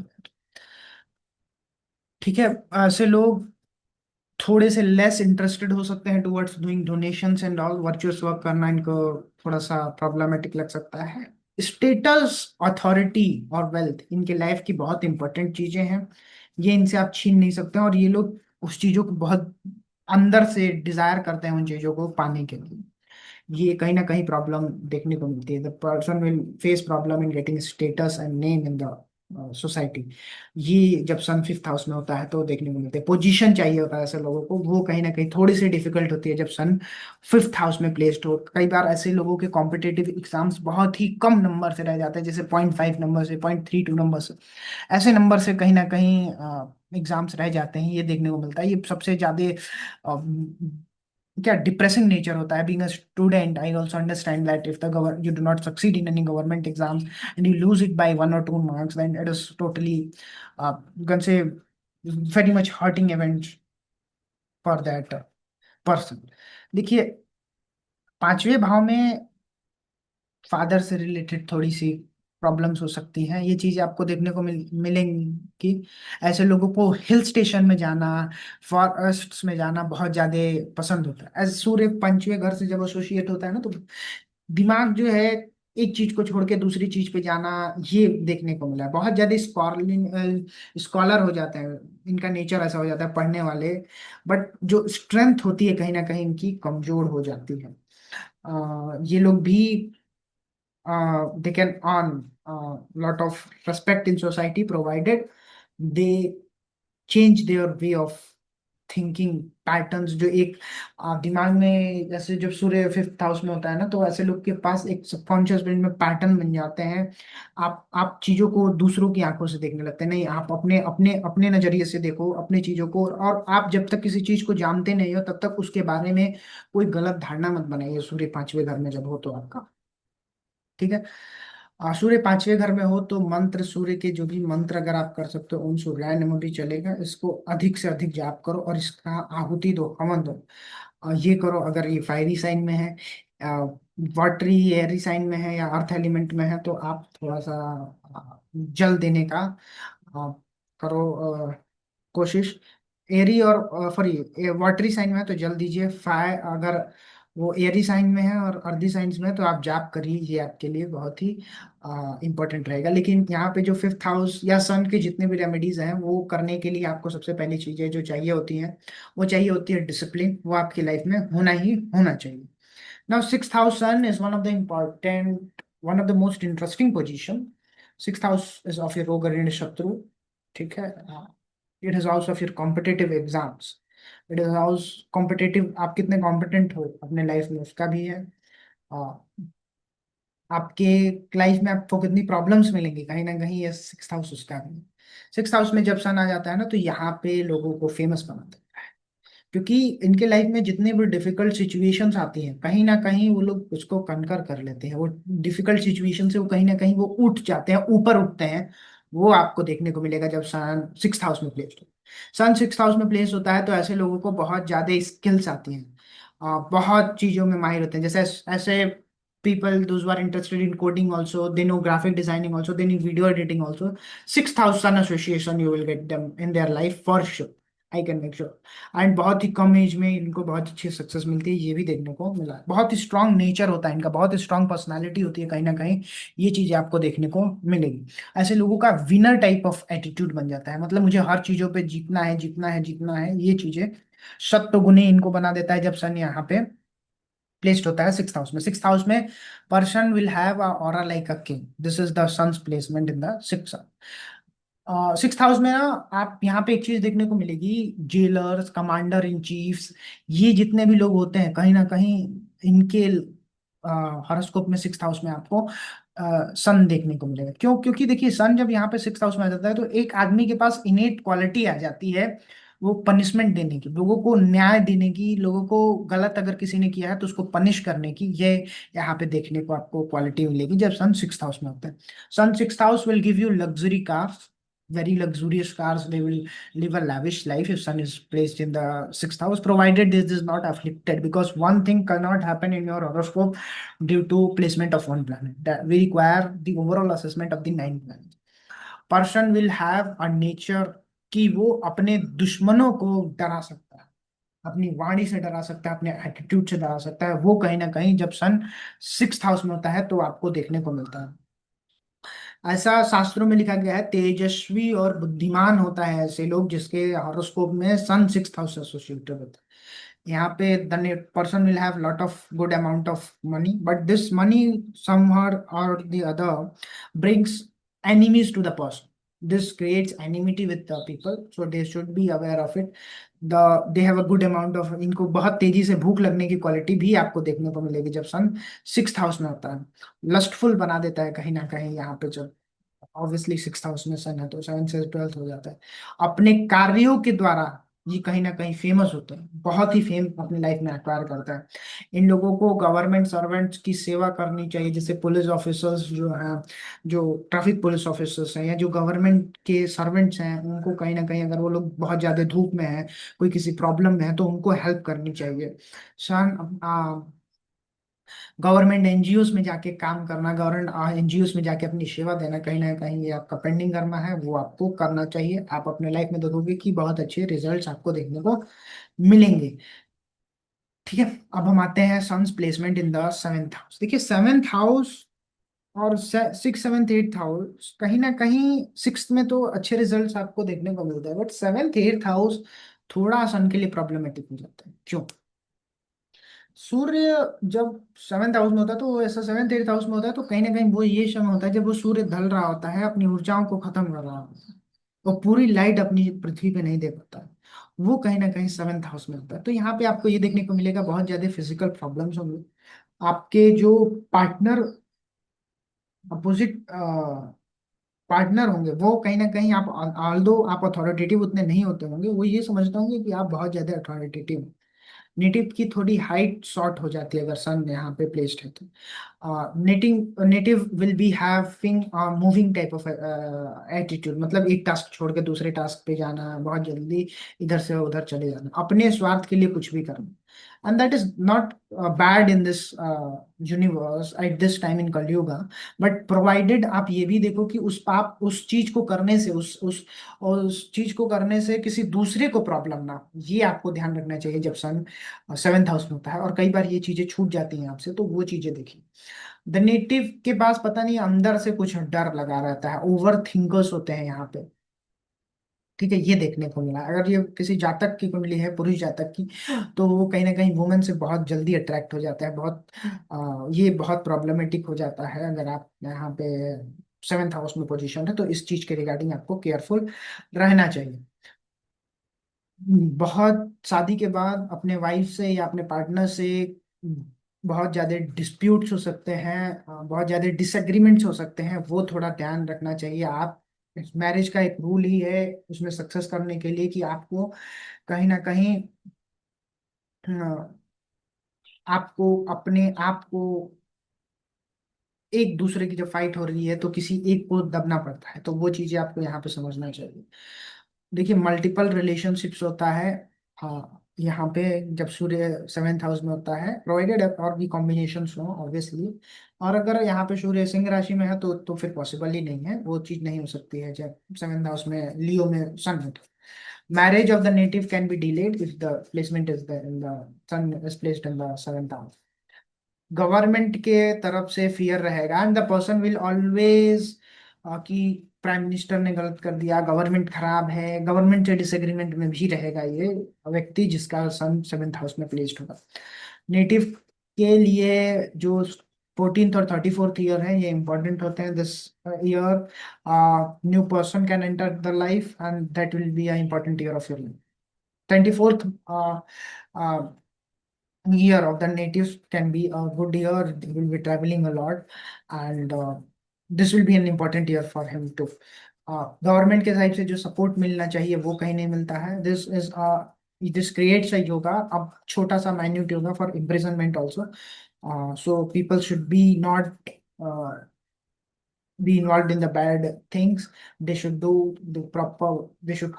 ठीक है। ऐसे लोग थोड़े से लेस इंटरेस्टेड हो सकते हैं towards doing donations and all, virtuous work करना इनको थोड़ा सा प्रॉब्लमेटिक लग सकता है। स्टेटस, अथॉरिटी और वेल्थ इनके लाइफ की बहुत इंपॉर्टेंट चीजें हैं, ये इनसे आप छीन नहीं सकते हैं, और ये लोग उस चीजों को बहुत अंदर से डिजायर करते हैं उन चीजों को पाने के लिए। ये कहीं ना कहीं प्रॉब्लम देखने को मिलती है, the person will face problem in getting status and name in the society. ये जब सन फिफ्थ हाउस में होता है तो देखने को मिलते हैं, पोजीशन चाहिए होता है ऐसे लोगों को, वो कहीं ना कहीं थोड़ी सी डिफिकल्ट होती है जब सन फिफ्थ हाउस में प्लेस्ड हो। कई बार ऐसे लोगों के कॉम्पिटेटिव एग्जाम्स बहुत ही कम नंबर से रह जाते हैं, जैसे 0.5 नंबर से, 0.32 नंबर से, ऐसे नंबर से कहीं ना कहीं एग्जाम्स रह जाते हैं, ये देखने को मिलता है। ये सबसे ज्यादा क्या डिप्रेसिंग नेचर होता है। Being a student I also understand that if the gover you do not succeed in any government exams and you lose it by 1 or 2 marks, then it is totally, you can say, very much hurting event for that person। देखिए, पांचवें भाव में father से related थोड़ी सी problems हो सकती हैं, ये चीजें आपको देखने को मिलेंगी। ऐसे लोगों को हिल स्टेशन में जाना, फॉरेस्ट्स में जाना बहुत ज्यादा पसंद होता है। एज सूर्य पंचवें घर से जब एसोसिएट होता है ना, तो दिमाग जो है एक चीज को छोड़ के दूसरी चीज पे जाना, ये देखने को मिला है। बहुत ज्यादा स्कॉलर हो जाते हैं, इनका नेचर ऐसा हो जाता है पढ़ने वाले, बट जो स्ट्रेंथ होती है कहीं ना कहीं इनकी कमजोर हो जाती है। ये लोग भी, they can earn lot of respect in society provided they change their way of thinking patterns. जो एक दिमाग में, जैसे जब सूर्य फिफ्थ हाउस में होता है ना, तो ऐसे लोग के पास एक सबकॉन्शियस ब्रेन में पैटर्न बन जाते हैं। आप चीजों को दूसरों की आंखों से देखने लगते हैं, नहीं, आप अपने अपने अपने नजरिए से देखो अपनी चीजों को, और आप जब तक किसी चीज को जानते नहीं हो तब तक उसके बारे में कोई गलत धारणा मत बनाइए। सूर्य पांचवें घर में जब हो तो आपका, ठीक है। सूर्य पांचवें घर में हो तो मंत्र, सूर्य के जो भी मंत्र अगर आप कर सकते हो, ओम सूर्याय नमः भी चलेगा, इसको अधिक से अधिक जाप करो और इसका आहुति दो, हवन दो। ये करो अगर ये फायरी साइन में है, वाटरी एयरी साइन में है या अर्थ एलिमेंट में है, तो आप थोड़ा सा जल देने का करो कोशिश। एरी और सॉरी वाटरी साइन में है तो जल दीजिए। फायर अगर वो एरी साइन में है और अर्दी साइंस में है तो आप जाप करिए, ये आपके लिए बहुत ही इंपॉर्टेंट रहेगा। लेकिन यहाँ पे जो फिफ्थ हाउस या सन के जितने भी रेमेडीज हैं वो करने के लिए आपको सबसे पहली चीजें जो चाहिए होती हैं, वो चाहिए होती है डिसिप्लिन, वो आपकी लाइफ में होना ही होना चाहिए। Now sixth house sun is one of the important, one of the most interesting position. Sixth house is of your रोग ऋण शत्रु, ठीक है। It is house of your competitive exams, it is house competitive, आप कितने competent हो अपने life में उसका भी है। आ, आपके लाइफ में आपको कितनी प्रॉब्लम्स मिलेंगी, कहीं ना कहीं ये सिक्स हाउस उसका भी है। सिक्स हाउस में जब सन आ जाता है ना, तो यहाँ पे लोगों को फेमस बनाता है, क्योंकि इनके लाइफ में जितने भी डिफिकल्ट सिचुएशंस आती हैं, कहीं ना कहीं वो लोग उसको कनकर कर लेते हैं। वो डिफिकल्ट सिचुएशन से वो कहीं ना कहीं वो उठ जाते हैं, ऊपर उठते हैं। वो आपको देखने को मिलेगा जब सन सिक्स हाउस में प्लेस हो। सन सिक्स हाउस में प्लेस होता है तो ऐसे लोगों को बहुत ज्यादा स्किल्स आती हैं, बहुत चीजों में माहिर होते हैं। जैसे ऐसे people those who are interested in coding also, they know graphic designing also, they need video editing also. Sixth house sun association you will get them in their life for sure, I can make sure। And बहुत ही कम as में इनको बहुत अच्छी success मिलती है, ये भी देखने को मिला है। बहुत ही स्ट्रांग नेचर होता है इनका, बहुत ही स्ट्रांग पर्सनालिटी होती है, कहीं ना कहीं ये चीजें आपको देखने को मिलेगी। ऐसे लोगों का विनर टाइप ऑफ एटीट्यूड बन जाता है, मतलब मुझे हर चीजों पे जीतना है, जीतना है, जीतना है, ये चीजें सत्वगुणी इनको बना देता है जब सन यहाँ पे प्लेस्ड होता है सिक्स हाउस में। सिक्स हाउस में person will have a aura like a king, this is the sun's placement in the six. Six house में ना आप यहाँ पे एक चीज देखने को मिलेगी, जेलर्स, कमांडर इन चीफ्स, ये जितने भी लोग होते हैं कहीं ना कहीं इनके हॉरोस्कोप में सिक्स हाउस में आपको सन देखने को मिलेगा। क्यों? क्योंकि देखिए सन जब यहाँ पे सिक्स हाउस में आ जाता है तो एक आदमी के पास इनेट क्वालिटी आ जाती है, वो पनिशमेंट देने की, लोगों को न्याय देने की, लोगों को गलत अगर किसी ने किया है तो उसको पनिश करने की, ये यहाँ पे देखने को आपको क्वालिटी मिलेगी जब सन सिक्स हाउस में होता है। Sun sixth house will give you luxury cars, very luxurious cars. They will live a lavish life if Sun is placed in the sixth house, provided this is not afflicted. Because one thing cannot happen in your horoscope due to placement of one planet. That we require the overall assessment of the nine planets. Person will have a nature कि वो अपने दुश्मनों को डरा सकता है, अपनी वाणी से डरा सकता है, अपने एटीट्यूड से डरा सकता है। वो कहीं ना कहीं जब सन सिक्स हाउस में होता है तो आपको देखने को मिलता है। ऐसा शास्त्रों में लिखा गया है, तेजस्वी और बुद्धिमान होता है ऐसे लोग जिसके हॉरोस्कोप में सन सिक्स हाउस एसोसिएटेड होता है। यहाँ पे the person will have lot of good amount of money, but this money somewhere और the other brings enemies to the person. This creates enmity with the people, so they should be aware of it. They have a good amount of, इनको बहुत तेजी से भूख लगने की quality भी आपको देखने को मिलेगी जब सन सिक्स हाउस में होता है। लस्टफुल बना देता है कहीं ना कहीं यहाँ पे जब ऑब्वियसली सिक्स हाउस में सन है तो सेवन से ट्वेल्थ हो जाता है। अपने कार्यों के द्वारा ये कहीं ना कहीं फेमस होते हैं, बहुत ही फेम अपनी लाइफ में एक्वायर करता है। इन लोगों को गवर्नमेंट सर्वेंट्स की सेवा करनी चाहिए, जैसे पुलिस ऑफिसर्स जो हैं, जो ट्रैफिक पुलिस ऑफिसर्स हैं, या जो गवर्नमेंट के सर्वेंट्स हैं, उनको कहीं ना कहीं अगर वो लोग बहुत ज्यादा धूप में हैं, कोई किसी प्रॉब्लम में है, तो उनको हेल्प करनी चाहिए। सन गवर्नमेंट एनजीओस में जाके काम करना, गवर्नमेंट एनजीओस में जाके अपनी सेवा देना, कहीं ना कहीं ये आपका पेंडिंग कर्मा है, वो आपको करना चाहिए। आप अपने लाइफ में देखोगे कि बहुत अच्छे रिजल्ट्स आपको देखने को मिलेंगे। ठीक है, अब हम आते हैं sun's placement in the seventh house. देखिए सेवेंथ हाउस और सिक्स सेवेंथ एट्थ हाउस, कहीं ना कहीं सिक्स में तो अच्छे रिजल्ट्स आपको देखने को मिलते हैं, बट सेवेंथ एट्थ हाउस थोड़ा सन के लिए प्रॉब्लमेटिक हो जाता है। क्यों? सूर्य जब सेवेंथ हाउस में होता है तो ऐसा सेवेंथ एट्थ हाउस में होता है तो कहीं ना कहीं वो ये समय होता है जब वो सूर्य ढल रहा होता है, अपनी ऊर्जाओं को खत्म कर रहा होता है, वो पूरी लाइट अपनी पृथ्वी पे नहीं दे पाता है। वो कहीं ना कहीं सेवेंथ हाउस में होता है, तो यहाँ पे आपको ये देखने को मिलेगा बहुत ज्यादा फिजिकल प्रॉब्लम्स होंगे। आपके जो पार्टनर, अपोजिट पार्टनर होंगे, वो कहीं ना कहीं आप, ऑल्दो आप अथॉरिटेटिव उतने नहीं होते होंगे, वो ये समझते होंगे कि आप बहुत ज्यादा अथॉरिटेटिव। नेटिव की थोड़ी हाइट शॉर्ट हो जाती है अगर सन यहाँ पे प्लेस्ड है तो। Native will be having moving type of attitude, मतलब एक टास्क छोड़ के दूसरे टास्क पे जाना, बहुत जल्दी इधर से उधर चले जाना, अपने स्वार्थ के लिए कुछ भी करना। And that is not bad in this universe eight this time in Kalyuga. But provided आप ये भी देखो कि उस पाप, उस चीज को करने से, उस चीज को करने से किसी दूसरे को प्रॉब्लम ना हो, ये आपको ध्यान रखना चाहिए जब सन सेवेंथ हाउस में होता है। और कई बार ये चीजें छूट जाती हैं आपसे, तो वो चीजें देखिए। द नेटिव के पास पता नहीं अंदर से कुछ डर लगा रहता है, ओवर थिंकर्स होते हैं यहाँ पे। ठीक है, ये देखने को मिला। अगर ये किसी जातक की कुंडली है, पुरुष जातक की, तो वो कहीं ना कहीं वुमेन से बहुत जल्दी अट्रैक्ट हो जाता है, बहुत ये बहुत प्रॉब्लमेटिक हो जाता है अगर आप यहाँ पे सेवेंथ हाउस में पोजीशन है, तो इस चीज के रिगार्डिंग आपको केयरफुल रहना चाहिए। बहुत शादी के बाद अपने वाइफ से या अपने पार्टनर से बहुत ज़्यादा डिस्प्यूट्स हो सकते हैं, बहुत ज़्यादा डिसएग्रीमेंट्स हो सकते हैं, वो थोड़ा ध्यान रखना चाहिए। आप, मैरिज का एक रूल ही है उसमें सक्सेस करने के लिए कि आपको कहीं ना कहीं आपको अपने आप को, एक दूसरे की जब फाइट हो रही है तो किसी एक को दबना पड़ता है, तो वो चीजें आपको यहाँ पे समझना चाहिए। देखिए मल्टीपल रिलेशनशिप्स होता है। हाँ, यहाँ पे जब सूर्य सेवेंथ हाउस में होता है, प्रोवाइडेड और भी कॉम्बिनेशन हो ऑब्वियसली। और अगर यहाँ पे सूर्य सिंह राशि में है तो फिर पॉसिबल ही नहीं है, वो चीज नहीं हो सकती है जब सेवेंथ हाउस में लियो में सन है। Marriage of the native can be delayed if the placement is the in the sun is placed in the seventh house. Government के तरफ से फियर रहेगा, and the person will always कि prime minister ने गलत कर दिया, गवर्नमेंट खराब है, गवर्नमेंट से डिसएग्रीमेंट में भी रहेगा ये व्यक्ति जिसका सन सेवेंथ हाउस में प्लेस्ड होगा। नेटिव के लिए जो 14th और 34th ईयर है ये इंपॉर्टेंट होते हैं। This year new person can enter the life and that will be a important year of your life. 24th year of the natives can be a good year. They will be traveling a lot, and this will be an important year for him too. Government के side से जो support मिलना चाहिए वो कहीं नहीं मिलता है। दिस क्रिएट्स अ योगा, अब छोटा सा minute yoga for imprisonment also. So people should be not be involved in the bad things. They should do the proper, they should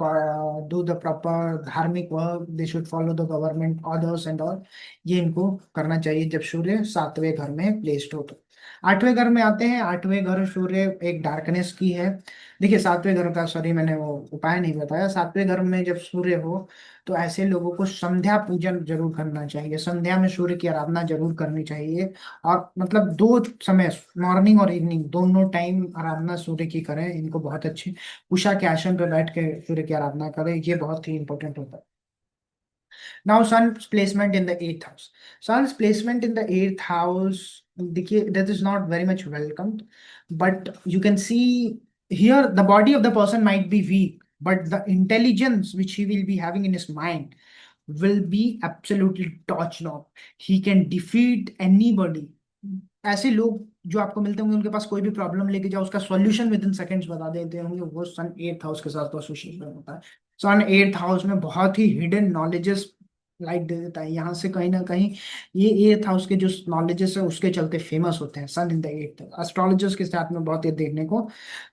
do the proper धार्मिक work, they should follow the government orders and all। ये इनको करना चाहिए जब सूर्य सातवें घर में placed हो तो। आठवें घर में आते हैं। आठवें घर सूर्य एक डार्कनेस की है। देखिए सातवें घर का, सॉरी मैंने वो उपाय नहीं बताया। सातवें घर में जब सूर्य हो तो ऐसे लोगों को संध्या पूजन जरूर करना चाहिए, संध्या में सूर्य की आराधना जरूर करनी चाहिए। और मतलब दो समय, मॉर्निंग और इवनिंग दोनों टाइम आराधना सूर्य की करें, इनको बहुत अच्छी उषा के आसन पर बैठ के सूर्य की आराधना करें, ये बहुत ही इंपॉर्टेंट होता है। Now sun placement in the eighth house. Sun placement in the eighth house, देखिए that is not very much welcome, but you can see here the body of the person might be weak, but the intelligence which he will be having in his mind will be absolutely top notch. He can defeat anybody. ऐसे लोग जो आपको मिलते होंगे, उनके पास कोई भी problem लेके जाओ उसका सॉल्यूशन विद इन सेकंड्स बता देते होंगे, वो सन एट्थ हाउस के साथ तो एसोसिएशन होता है। सन एट्थ हाउस में बहुत ही हिडन नॉलेजेस लाइट दे देता है, यहाँ से कहीं ना कहीं ये एट्थ हाउस के जो नॉलेजेस है उसके चलते फेमस होते हैं sun in the eighth. Astrologers के साथ में बहुत ये देखने को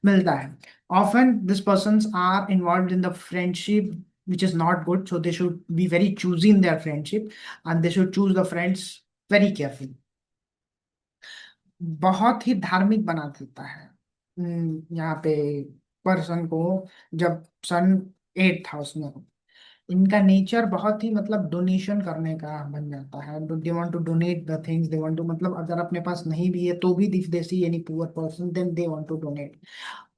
मिलता है। Often this persons are involve in the friendship which is not good, so they should be very choosy in their friendship, and they should choose the friends very carefully। बहुत ही धार्मिक बना देता है यहाँ पे पर्सन को जब सन एट्थ हाउस में हो। इनका नेचर बहुत ही मतलब डोनेशन करने का बन जाता है। They want to donate the things, they want to मतलब अगर अपने पास नहीं भी है तो भी दिस देसी यानी poor person then they want to donate.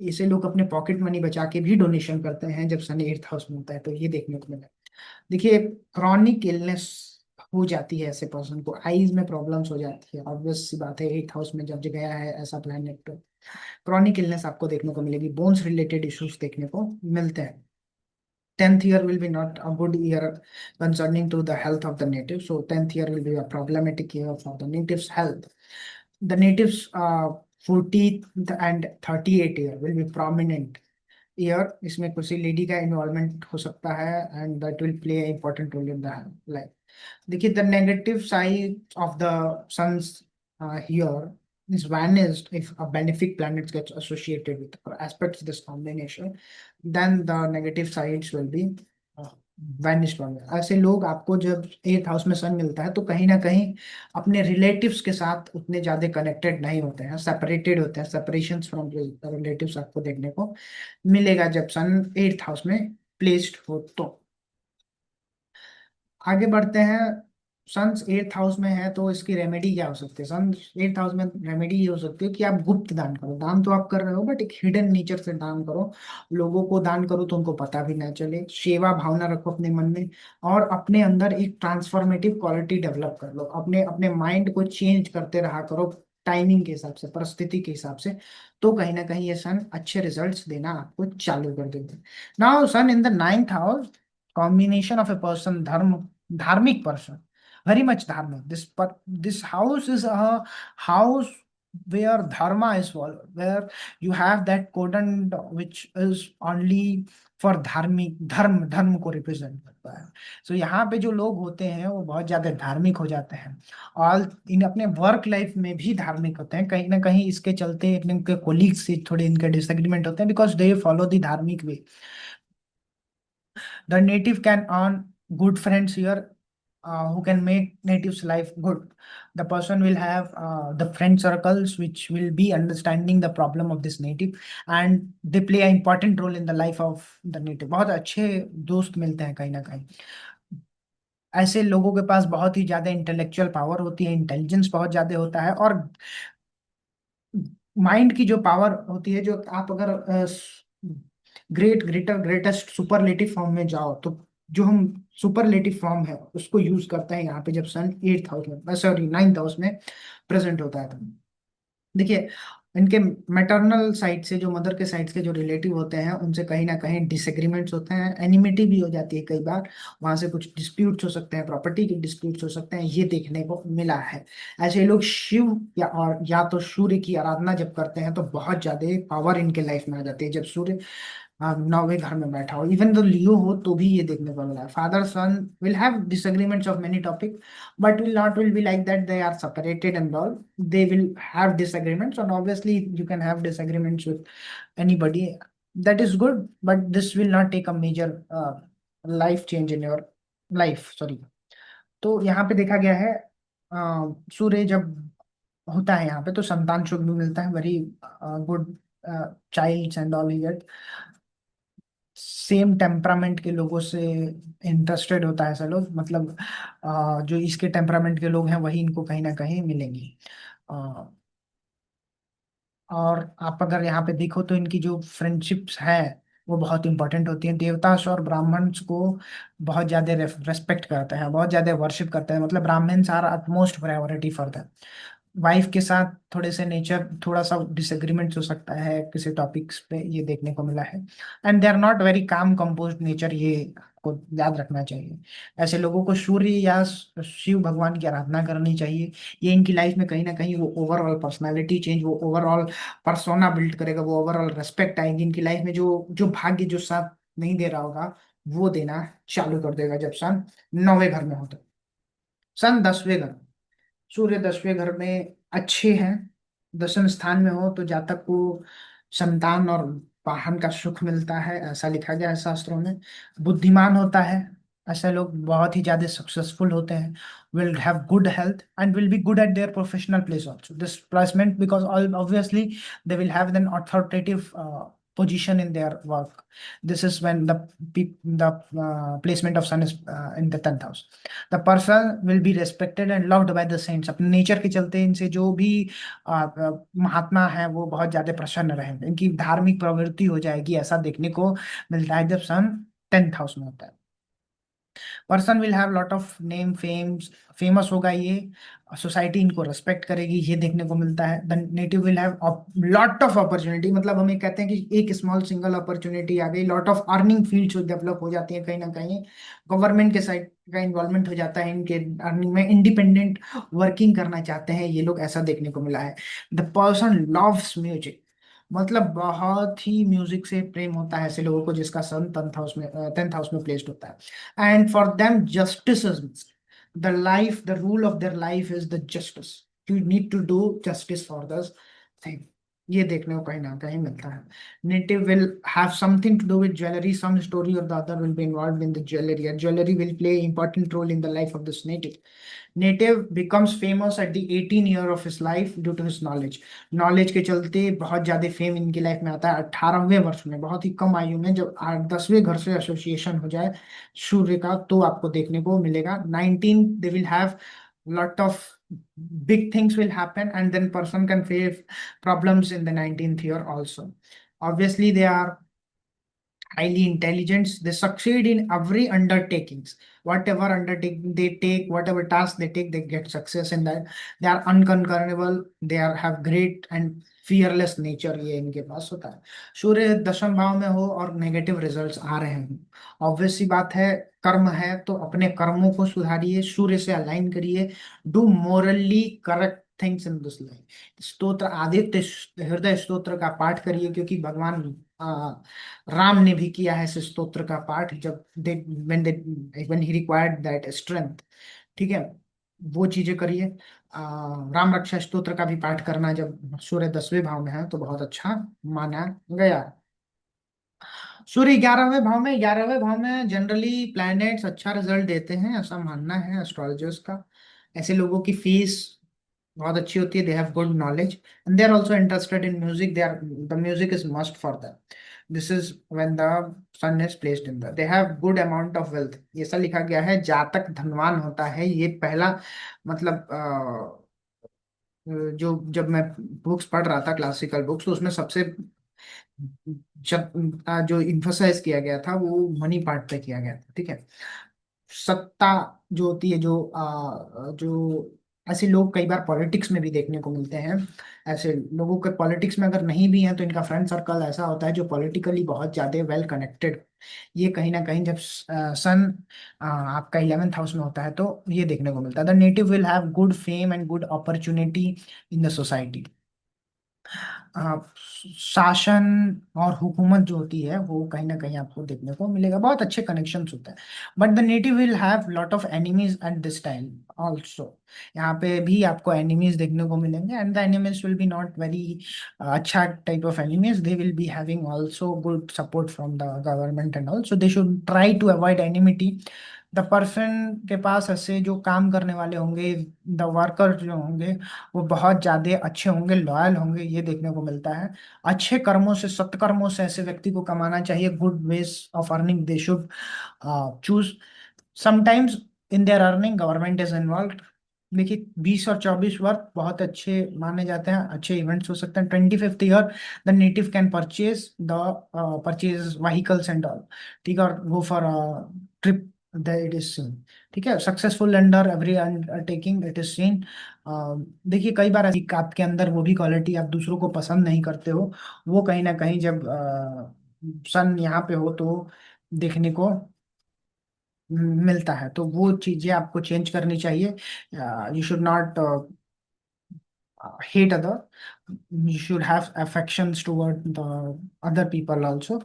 इसे लोग अपने पॉकेट मनी बचा के भी डोनेशन करते हैं जब सन एट्थ हाउस में होता है, तो ये देखने को मिला। देखिए क्रॉनिक इलनेस हो जाती है ऐसे पर्सन को, आईज में प्रॉब्लम्स हो जाती है, ऑब्वियस सी बात है एट हाउस में जब गया है ऐसा प्लैनेट तो क्रॉनिक इलनेस आपको देखने को मिलेगी, बोन्स रिलेटेड इश्यूज देखने को मिलते हैं। 10th year will be not a good year concerning to the health of the natives. So 10th year will be a problematic year for the natives' health. The natives 40th and 38th year will be prominent year. इसमें किसी lady का involvement हो सकता है and that will play important role in the life. देखिए the negative side of the suns here is vanished if a benefic planet gets associated with or aspects this combination, then the negative sides will be uh, vanished from it। ऐसे लोग आपको जब एथ house में सन मिलता है तो कहीं ना कहीं अपने रिलेटिव्स के साथ उतने ज्यादा कनेक्टेड नहीं होते हैं, सेपरेटेड होते हैं, सेपरेशन फ्रॉम रिलेटिव्स आपको देखने को मिलेगा जब सन एट्थ हाउस में प्लेस्ड हो तो। आगे बढ़ते हैं। सन्स एट्थ हाउस में है तो इसकी रेमेडी क्या हो सकती है? सन एट्थ हाउस में रेमेडी ये हो सकती है कि आप गुप्त दान करो। दान तो आप कर रहे हो बट एक हिडन नेचर से दान करो, लोगों को दान करो तो उनको पता भी ना चले, सेवा भावना रखो अपने मन में, और अपने अंदर एक ट्रांसफॉर्मेटिव क्वालिटी डेवलप कर लो, अपने अपने माइंड को चेंज करते रहा करो टाइमिंग के हिसाब से, परिस्थिति के हिसाब से, तो कहीं ना कहीं ये सन अच्छे रिजल्ट्स देना आपको चालू कर देते हैं। Now sun in the ninth house, combination of a person dharmic person, very much dharmic, this house is a house where dharma is followed, where you have that codon which is only for धार्मिक धर्म को represent करता है। सो यहाँ पे जो लोग होते हैं वो बहुत ज्यादा धार्मिक हो जाते हैं, और इन अपने वर्क लाइफ में भी धार्मिक होते हैं। कहीं ना कहीं इसके चलते अपने उनके कोलीग्स से थोड़े इनके डिसएग्रीमेंट होते हैं, बिकॉज दे फॉलो द धार्मिक वे। The native can earn good friends here, who can make native's life good. The person will have the friend circles which will be understanding the problem of this native, and they play an important role in the life of the native। बहुत अच्छे दोस्त मिलते हैं कहीं ना कहीं। ऐसे लोगों के पास बहुत ही ज्यादा इंटेलेक्चुअल पावर होती है, इंटेलिजेंस बहुत ज्यादा होता है, और माइंड की जो पावर होती है, जो आप अगर ग्रेटेस्ट सुपरलेटिव फॉर्म में जाओ, तो जो हम सुपरलेटिव फॉर्म है उसको यूज करते हैं यहाँ पे जब सन 8th हाउस में, सॉरी 9th हाउस में प्रेजेंट होता है। तो देखिए, इनके मैटरनल साइड से, जो मदर के साइड के जो रिलेटिव होते हैं, उनसे कहीं ना कहीं डिसएग्रीमेंट्स होते हैं, एनिमिटी भी हो जाती है कई बार। वहां से कुछ डिस्प्यूट्स हो सकते हैं, प्रॉपर्टी के डिस्प्यूट्स हो सकते हैं, ये देखने को मिला है। ऐसे लोग शिव या तो सूर्य की आराधना जब करते हैं तो बहुत ज्यादा पावर इनके लाइफ में आ जाती है। जब सूर्य नौवे घर में बैठा हो, इवन तो लियो हो, तो भी ये देखने को मिला है। Father son will have disagreements of many topic, but will be like that they are separated and all, they will have disagreements, and obviously you can have disagreements with anybody, that is good, but this will not take a major life change in your life, sorry। तो यहाँ पे देखा गया है, सूर्य जब होता है यहाँ पे तो संतान सुख भी मिलता है, very good childs and all, same temperament के लोगों से इंटरेस्टेड होता है ऐसा लोग, मतलब जो इसके टेम्परामेंट के लोग हैं वही इनको कहीं ना कहीं मिलेंगी। और आप अगर यहाँ पे देखो तो इनकी जो फ्रेंडशिप्स हैं वो बहुत इंपॉर्टेंट होती हैं। देवतास और ब्राह्मण्स को बहुत ज्यादा रेस्पेक्ट करते हैं, बहुत ज्यादा वर्शिप करते हैं, मतलब Brahmins are utmost priority for them. Wife के साथ थोड़े से नेचर, थोड़ा सा डिसएग्रीमेंट हो सकता है किसी टॉपिक्स पे, ये देखने को मिला है। And they are not very calm composed nature, ये को याद रखना चाहिए। ऐसे लोगों को सूर्य या शिव भगवान की आराधना करनी चाहिए। ये इनकी लाइफ में कहीं ना कहीं वो ओवरऑल पर्सनालिटी चेंज, वो ओवरऑल पर्सोना बिल्ड करेगा, वो ओवरऑल रेस्पेक्ट आएगी इनकी लाइफ में। जो जो भाग्य जो साथ नहीं दे रहा होगा वो देना चालू कर देगा जब सन 9वें घर में होता है। सन 10वें घर, सूर्य 10वें घर में अच्छे हैं, दसम स्थान में हो तो जातक को संतान और वाहन का सुख मिलता है, ऐसा लिखा गया है शास्त्रों में। बुद्धिमान होता है, ऐसे लोग बहुत ही ज्यादा सक्सेसफुल होते हैं। Will have good health and will be good at their professional place also, this placement, because obviously they will have an authoritative position in their work। This is when the placement of sun is in the 10th house। The person will be respected and loved by the saints। अपने nature के चलते इनसे जो भी महात्मा है वो बहुत ज्यादा प्रसन्न रहेंगे, इनकी धार्मिक प्रवृत्ति हो जाएगी, ऐसा देखने को मिलता है जब सन 10th हाउस में होता है। Person will have lot of name famous, famous होगा ये, सोसाइटी इनको रेस्पेक्ट करेगी, ये देखने को मिलता है। The native will have lot of opportunity, मतलब हमें कहते हैं कि एक स्मॉल सिंगल अपॉर्चुनिटी आ गई, lot of earning fields develop हो जाती है कहीं ना कहीं। गवर्नमेंट के साइड का इन्वॉल्वमेंट हो जाता है इनके अर्निंग में, इंडिपेंडेंट वर्किंग करना चाहते हैं ये लोग, ऐसा देखने को मिला है। द पर्सन लव्स म्यूजिक, मतलब बहुत ही म्यूजिक से प्रेम होता है ऐसे लोगों को जिसका सन 10th हाउस में प्लेस्ड होता है। And for them justice is the life, the rule of their life is the justice। you need to do justice for this thing, ये देखने को कहीं ना कहीं मिलता है। Native will have something to do with jewellery, some story और the other will be involve in the jewellery, and jewellery will play important role in the life of this native. Native becomes famous at the 18 year of his life due to his knowledge. Knowledge के चलते बहुत ज्यादा fame इनकी life में आता है 18वें वर्ष में, बहुत ही कम आयु में। जब 10वें घर से एसोसिएशन हो जाए सूर्य का तो आपको देखने को मिलेगा। 19 they will have lot of big things will happen, and then person can face problems in the 19th year also। Obviously they are highly intelligent, they succeed in every undertakings, whatever undertaking they take, whatever task they take, they get success in that। they are unconquerable, they are have great and fearless nature, ये इनके पास होता है। सूर्य 10th भाव में हो और negative results आ रहे हैं, ऑब्वियस सी बात है, कर्म है तो अपने कर्मों को सुधारिए, सूर्य से अलाइन करिए, do morally correct things in this life. स्तोत्र, आदित्य हृदय स्तोत्र का पाठ करिए, क्योंकि भगवान राम ने भी किया है इस स्तोत्र का पाठ, जब they they when he required that strength. ठीक है, वो चीजें करिए। राम रक्षा स्तोत्र का भी पाठ करना जब सूर्य 10वें भाव में है तो बहुत अच्छा माना गया। सूर्य 11वें भाव में, 11वें भाव में जनरली प्लैनेट्स अच्छा रिजल्ट देते हैं, ऐसा मानना है एस्ट्रोलॉजर्स का। ऐसे लोगों की फीस बहुत अच्छी होती है, they have good knowledge and they are also interested in music, they are the music is must for them. This is when the sun is placed in the, they have good amount of wealth. ऐसा लिखा गया है, जातक धनवान होता है, ये पहला मतलब जो जब मैं बुक्स पढ़ रहा था, क्लासिकल बुक्स, तो उसमें सबसे जब जो इन्फोसाइज किया गया था वो मनी पार्ट पे किया गया था। ठीक है, सत्ता जो होती है, जो ऐसे लोग कई बार पॉलिटिक्स में भी देखने को मिलते हैं। ऐसे लोगों के पॉलिटिक्स में अगर नहीं भी हैं तो इनका फ्रेंड सर्कल ऐसा होता है जो पॉलिटिकली बहुत ज्यादा वेल कनेक्टेड। ये कहीं ना कहीं जब सन आपका 11th हाउस में होता है तो ये देखने को मिलता है। The native will have good fame and good opportunity in the society. शासन और हुकूमत जो होती है वो कहीं ना कहीं आपको देखने को मिलेगा, बहुत अच्छे कनेक्शंस होते हैं। But the native will have lot of enemies at this time also. यहाँ पे भी आपको एनिमीज देखने को मिलेंगे, and the enemies will be not very अच्छा type of enemies, they will be having also good support from the government and all, so they should try to avoid enmity. The person के पास ऐसे जो काम करने वाले होंगे, the worker जो होंगे, वो बहुत ज्यादा अच्छे होंगे, लॉयल होंगे, ये देखने को मिलता है। अच्छे कर्मों से, सत्कर्मों से ऐसे व्यक्ति को कमाना चाहिए। Good ways of earning they should choose. Sometimes in their earning government is involve. देखिए 20 और 24 वर्ष बहुत अच्छे माने जाते हैं, अच्छे इवेंट्स हो सकते हैं। 25th year the native can purchase the purchase vehicles and all. ठीक है, और go for trip, that it is seen. ठीक है, successful under every undertaking it is seen. देखिए कई बार ऐसी आपके अंदर वो भी क्वालिटी आप दूसरों को पसंद नहीं करते हो, वो कहीं ना कहीं जब सन यहाँ पे हो तो देखने को मिलता है। तो वो चीजें आपको चेंज करनी चाहिए। You should not hate other, you should have affections toward the other people also।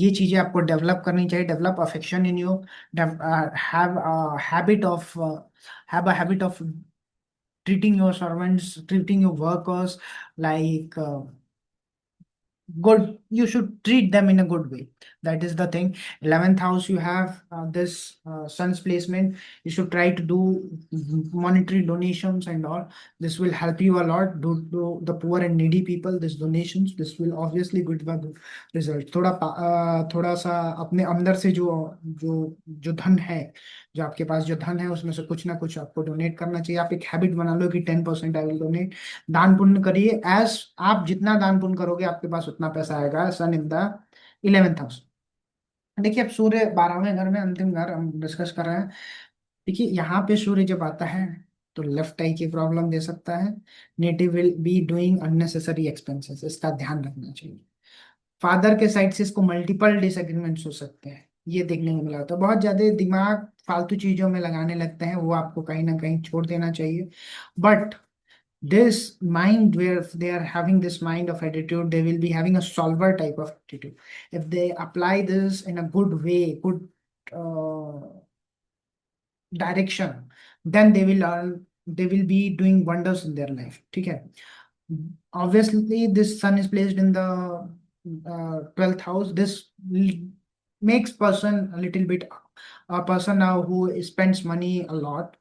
ये चीजें आपको डेवलप करनी चाहिए। Develop affection in you, have habit of have a habit of treating your servants, treating your workers like good. You should treat them in a good way, that is the thing. 11th house, you have this sun's placement. You should try to do monetary donations and all. This will help you a lot. Do the poor and needy people this donations, this will obviously good result। थोड़ा सा अपने अंदर से जो जो धन है, जो आपके पास जो धन है उसमें से कुछ ना कुछ आपको डोनेट करना चाहिए। आप एक हैबिट बना लो कि 10% आई विल डोनेट। दान पुण्य करिए, एज आप जितना दान पुण्य करोगे आपके पास उतना पैसा आएगा। सन इन द 11th हाउस। देखिए अब सूर्य 12वें घर में, अंतिम घर हम डिस्कस कर रहे हैं। देखिए यहाँ पे सूर्य जब आता है तो लेफ्ट आई की प्रॉब्लम दे सकता है। Native will be doing unnecessary expenses, इसका ध्यान रखना चाहिए। फादर के साइड से इसको मल्टीपल डिसएग्रीमेंट्स हो सकते हैं, ये देखने को मिला। तो बहुत ज्यादा दिमाग फालतू चीजों में लगाने लगते हैं, वो आपको कहीं ना कहीं छोड़ देना चाहिए। But this mind, where they are having this mind of attitude, they will be having a solver type of attitude. If they apply this in a good way, good uh, direction, then they will earn, they will be doing wonders in their life। ठीक है, obviously this sun is placed in the 12th house। This makes person a little bit, a person now who spends money a lot,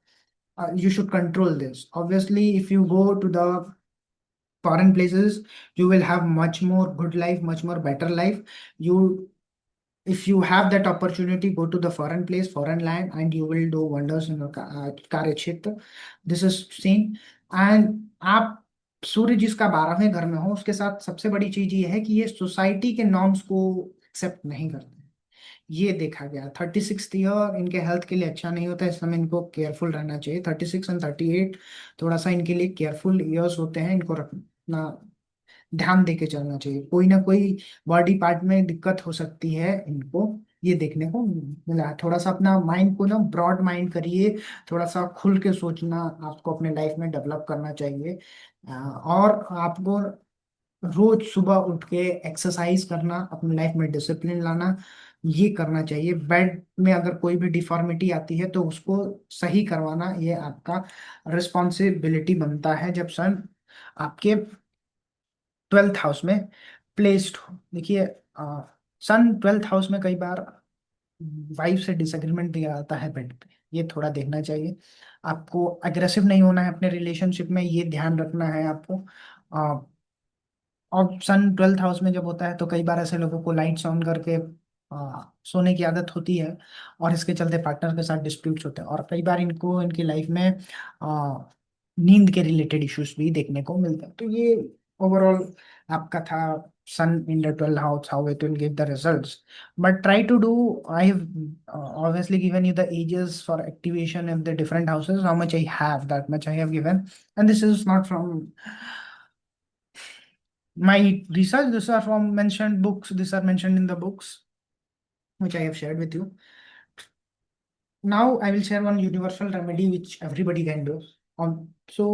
you should control this। Obviously if you go to the foreign places, you will have much more good life, much more better life। You, if you have that opportunity, go to the foreign place, foreign land, and you will do wonders in your कार्य क्षेत्र। This is seen. And आप सूर्य जिसका 12वें घर में हो उसके साथ सबसे बड़ी चीज ये है कि ये सोसाइटी के नॉर्म्स को एक्सेप्ट नहीं करते। ये देखा गया। 36th ईयर इनके हेल्थ के लिए अच्छा नहीं होता है, इस समय इनको केयरफुल रहना चाहिए। 36 और 38 थोड़ा सा इनके लिए केयरफुल ईयर्स होते हैं, इनको रखना, ध्यान दे के चलना चाहिए। कोई ना कोई बॉडी पार्ट में दिक्कत हो सकती है इनको, ये देखने को मिला। थोड़ा सा अपना माइंड को ना ब्रॉड माइंड करिए, थोड़ा सा खुल के सोचना आपको अपने लाइफ में डेवलप करना चाहिए। और आपको रोज सुबह उठ के एक्सरसाइज करना, अपनी लाइफ में डिसिप्लिन लाना, ये करना चाहिए। बेड में अगर कोई भी डिफॉर्मिटी आती है तो उसको सही करवाना, ये आपका रिस्पॉन्सिबिलिटी बनता है जब सन आपके 12th हाउस में प्लेस्ड हो। देखिए सन 12th हाउस में कई बार वाइफ से डिसएग्रीमेंट भी आता है बेड पे, ये थोड़ा देखना चाहिए। आपको अग्रेसिव नहीं होना है अपने रिलेशनशिप में, ये ध्यान रखना है आपको। और सन 12th हाउस में जब होता है तो कई बार ऐसे लोगों को लाइट्स ऑन करके सोने की आदत होती है, और इसके चलते पार्टनर के साथ डिस्प्यूट्स होते हैं, और कई बार इनको इनकी लाइफ में नींद के रिलेटेड इश्यूज भी देखने को मिलते हैं। तो ये ओवरऑल आपका था sun in the 12th house, how it will give the results. But try to do, I have obviously given you the ages for activation in the different houses, how much I have, that much I have given. And this is not from my research, these are from mentioned books, these are mentioned in the books which I have shared with you. Now I will share one universal remedy which everybody can do. So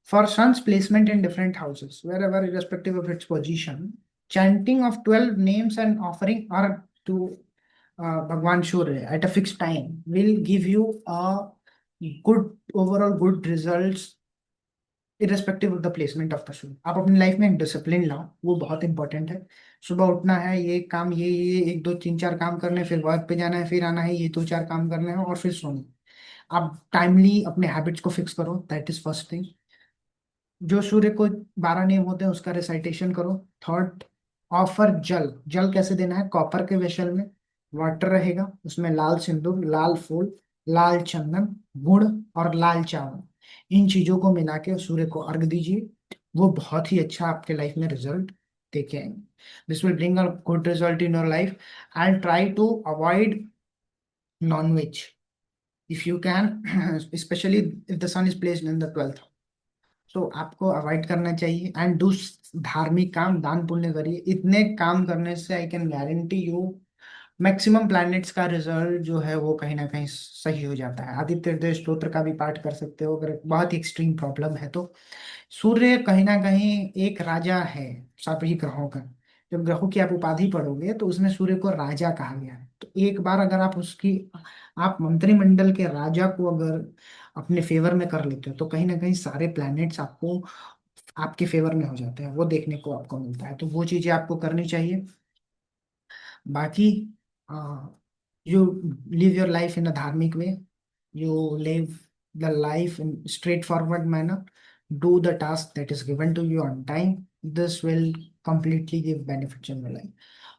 for sun's placement in different houses, wherever irrespective of its position, chanting of 12 names and offering arg to Bhagwan Surya at a fixed time will give you a good overall good results irrespective of the placement of the show. आप अपनी life में एक discipline लाओ, वो बहुत important है। सुबह उठना है, ये काम ये एक दो तीन चार काम करने, फिर वर्क पे जाना है, फिर आना है, ये दो चार काम करने हैं, और फिर सोना है। आप टाइमली अपने हैबिट्स को फिक्स करो, दैट इज फर्स्ट थिंग। जो सूर्य को 12 नियम होते हैं उसका रिसाइटेशन करो। थर्ड, ऑफर जल। जल कैसे देना है? कॉपर के वेसल में वाटर रहेगा, उसमें लाल सिंदूर, लाल फूल, लाल चंदन, गुड़ और लाल चावल, इन चीजों को मिला के सूर्य को अर्घ दीजिए। वो बहुत ही अच्छा आपके लाइफ में रिजल्ट देके आएंगे। This will bring a good result in your life. And try to avoid non veg if you can, specially if the sun is placed in the 12th। So आपको अवॉइड करना चाहिए। And do धार्मिक काम, दान पुण्य करिए। इतने काम करने से I can guarantee you maximum planets का रिजल्ट जो है वो कहीं ना कहीं सही हो जाता है। आदित्य हृदय स्तोत्र का भी पाठ कर सकते हो अगर बहुत ही एक्सट्रीम प्रॉब्लम है तो। सूर्य कहीं ना कहीं एक राजा है सभी ग्रहों का। जब ग्रहों की आप उपाधि पढ़ोगे तो उसमें सूर्य को राजा कहा गया है। तो एक बार अगर आप उसकी, आप मंत्रिमंडल के राजा को अगर अपने फेवर में कर लेते हो तो कहीं ना कहीं सारे प्लैनेट्स आपको आपके फेवर में हो जाते हैं, वो देखने को आपको मिलता है। तो वो चीजें आपको करनी चाहिए। बाकी you live your life in a धार्मिक way, you live the life in straightforward manner, do the task that is given to you on time. This will completely give benefits in your life.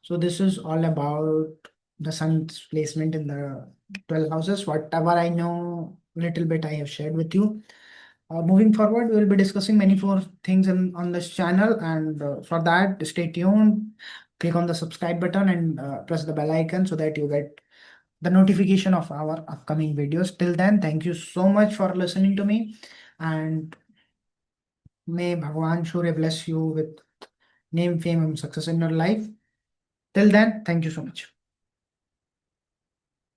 So this is all about the sun's placement in the 12 houses. Whatever I know, little bit I have shared with you. Moving forward, we will be discussing many more things on this channel, and for that, stay tuned. Click on the subscribe button and press the bell icon so that you get the notification of our upcoming videos. Till then, thank you so much for listening to me, and may Bhagwan Surya bless you with name, fame, and success in your life. Till then, thank you so much.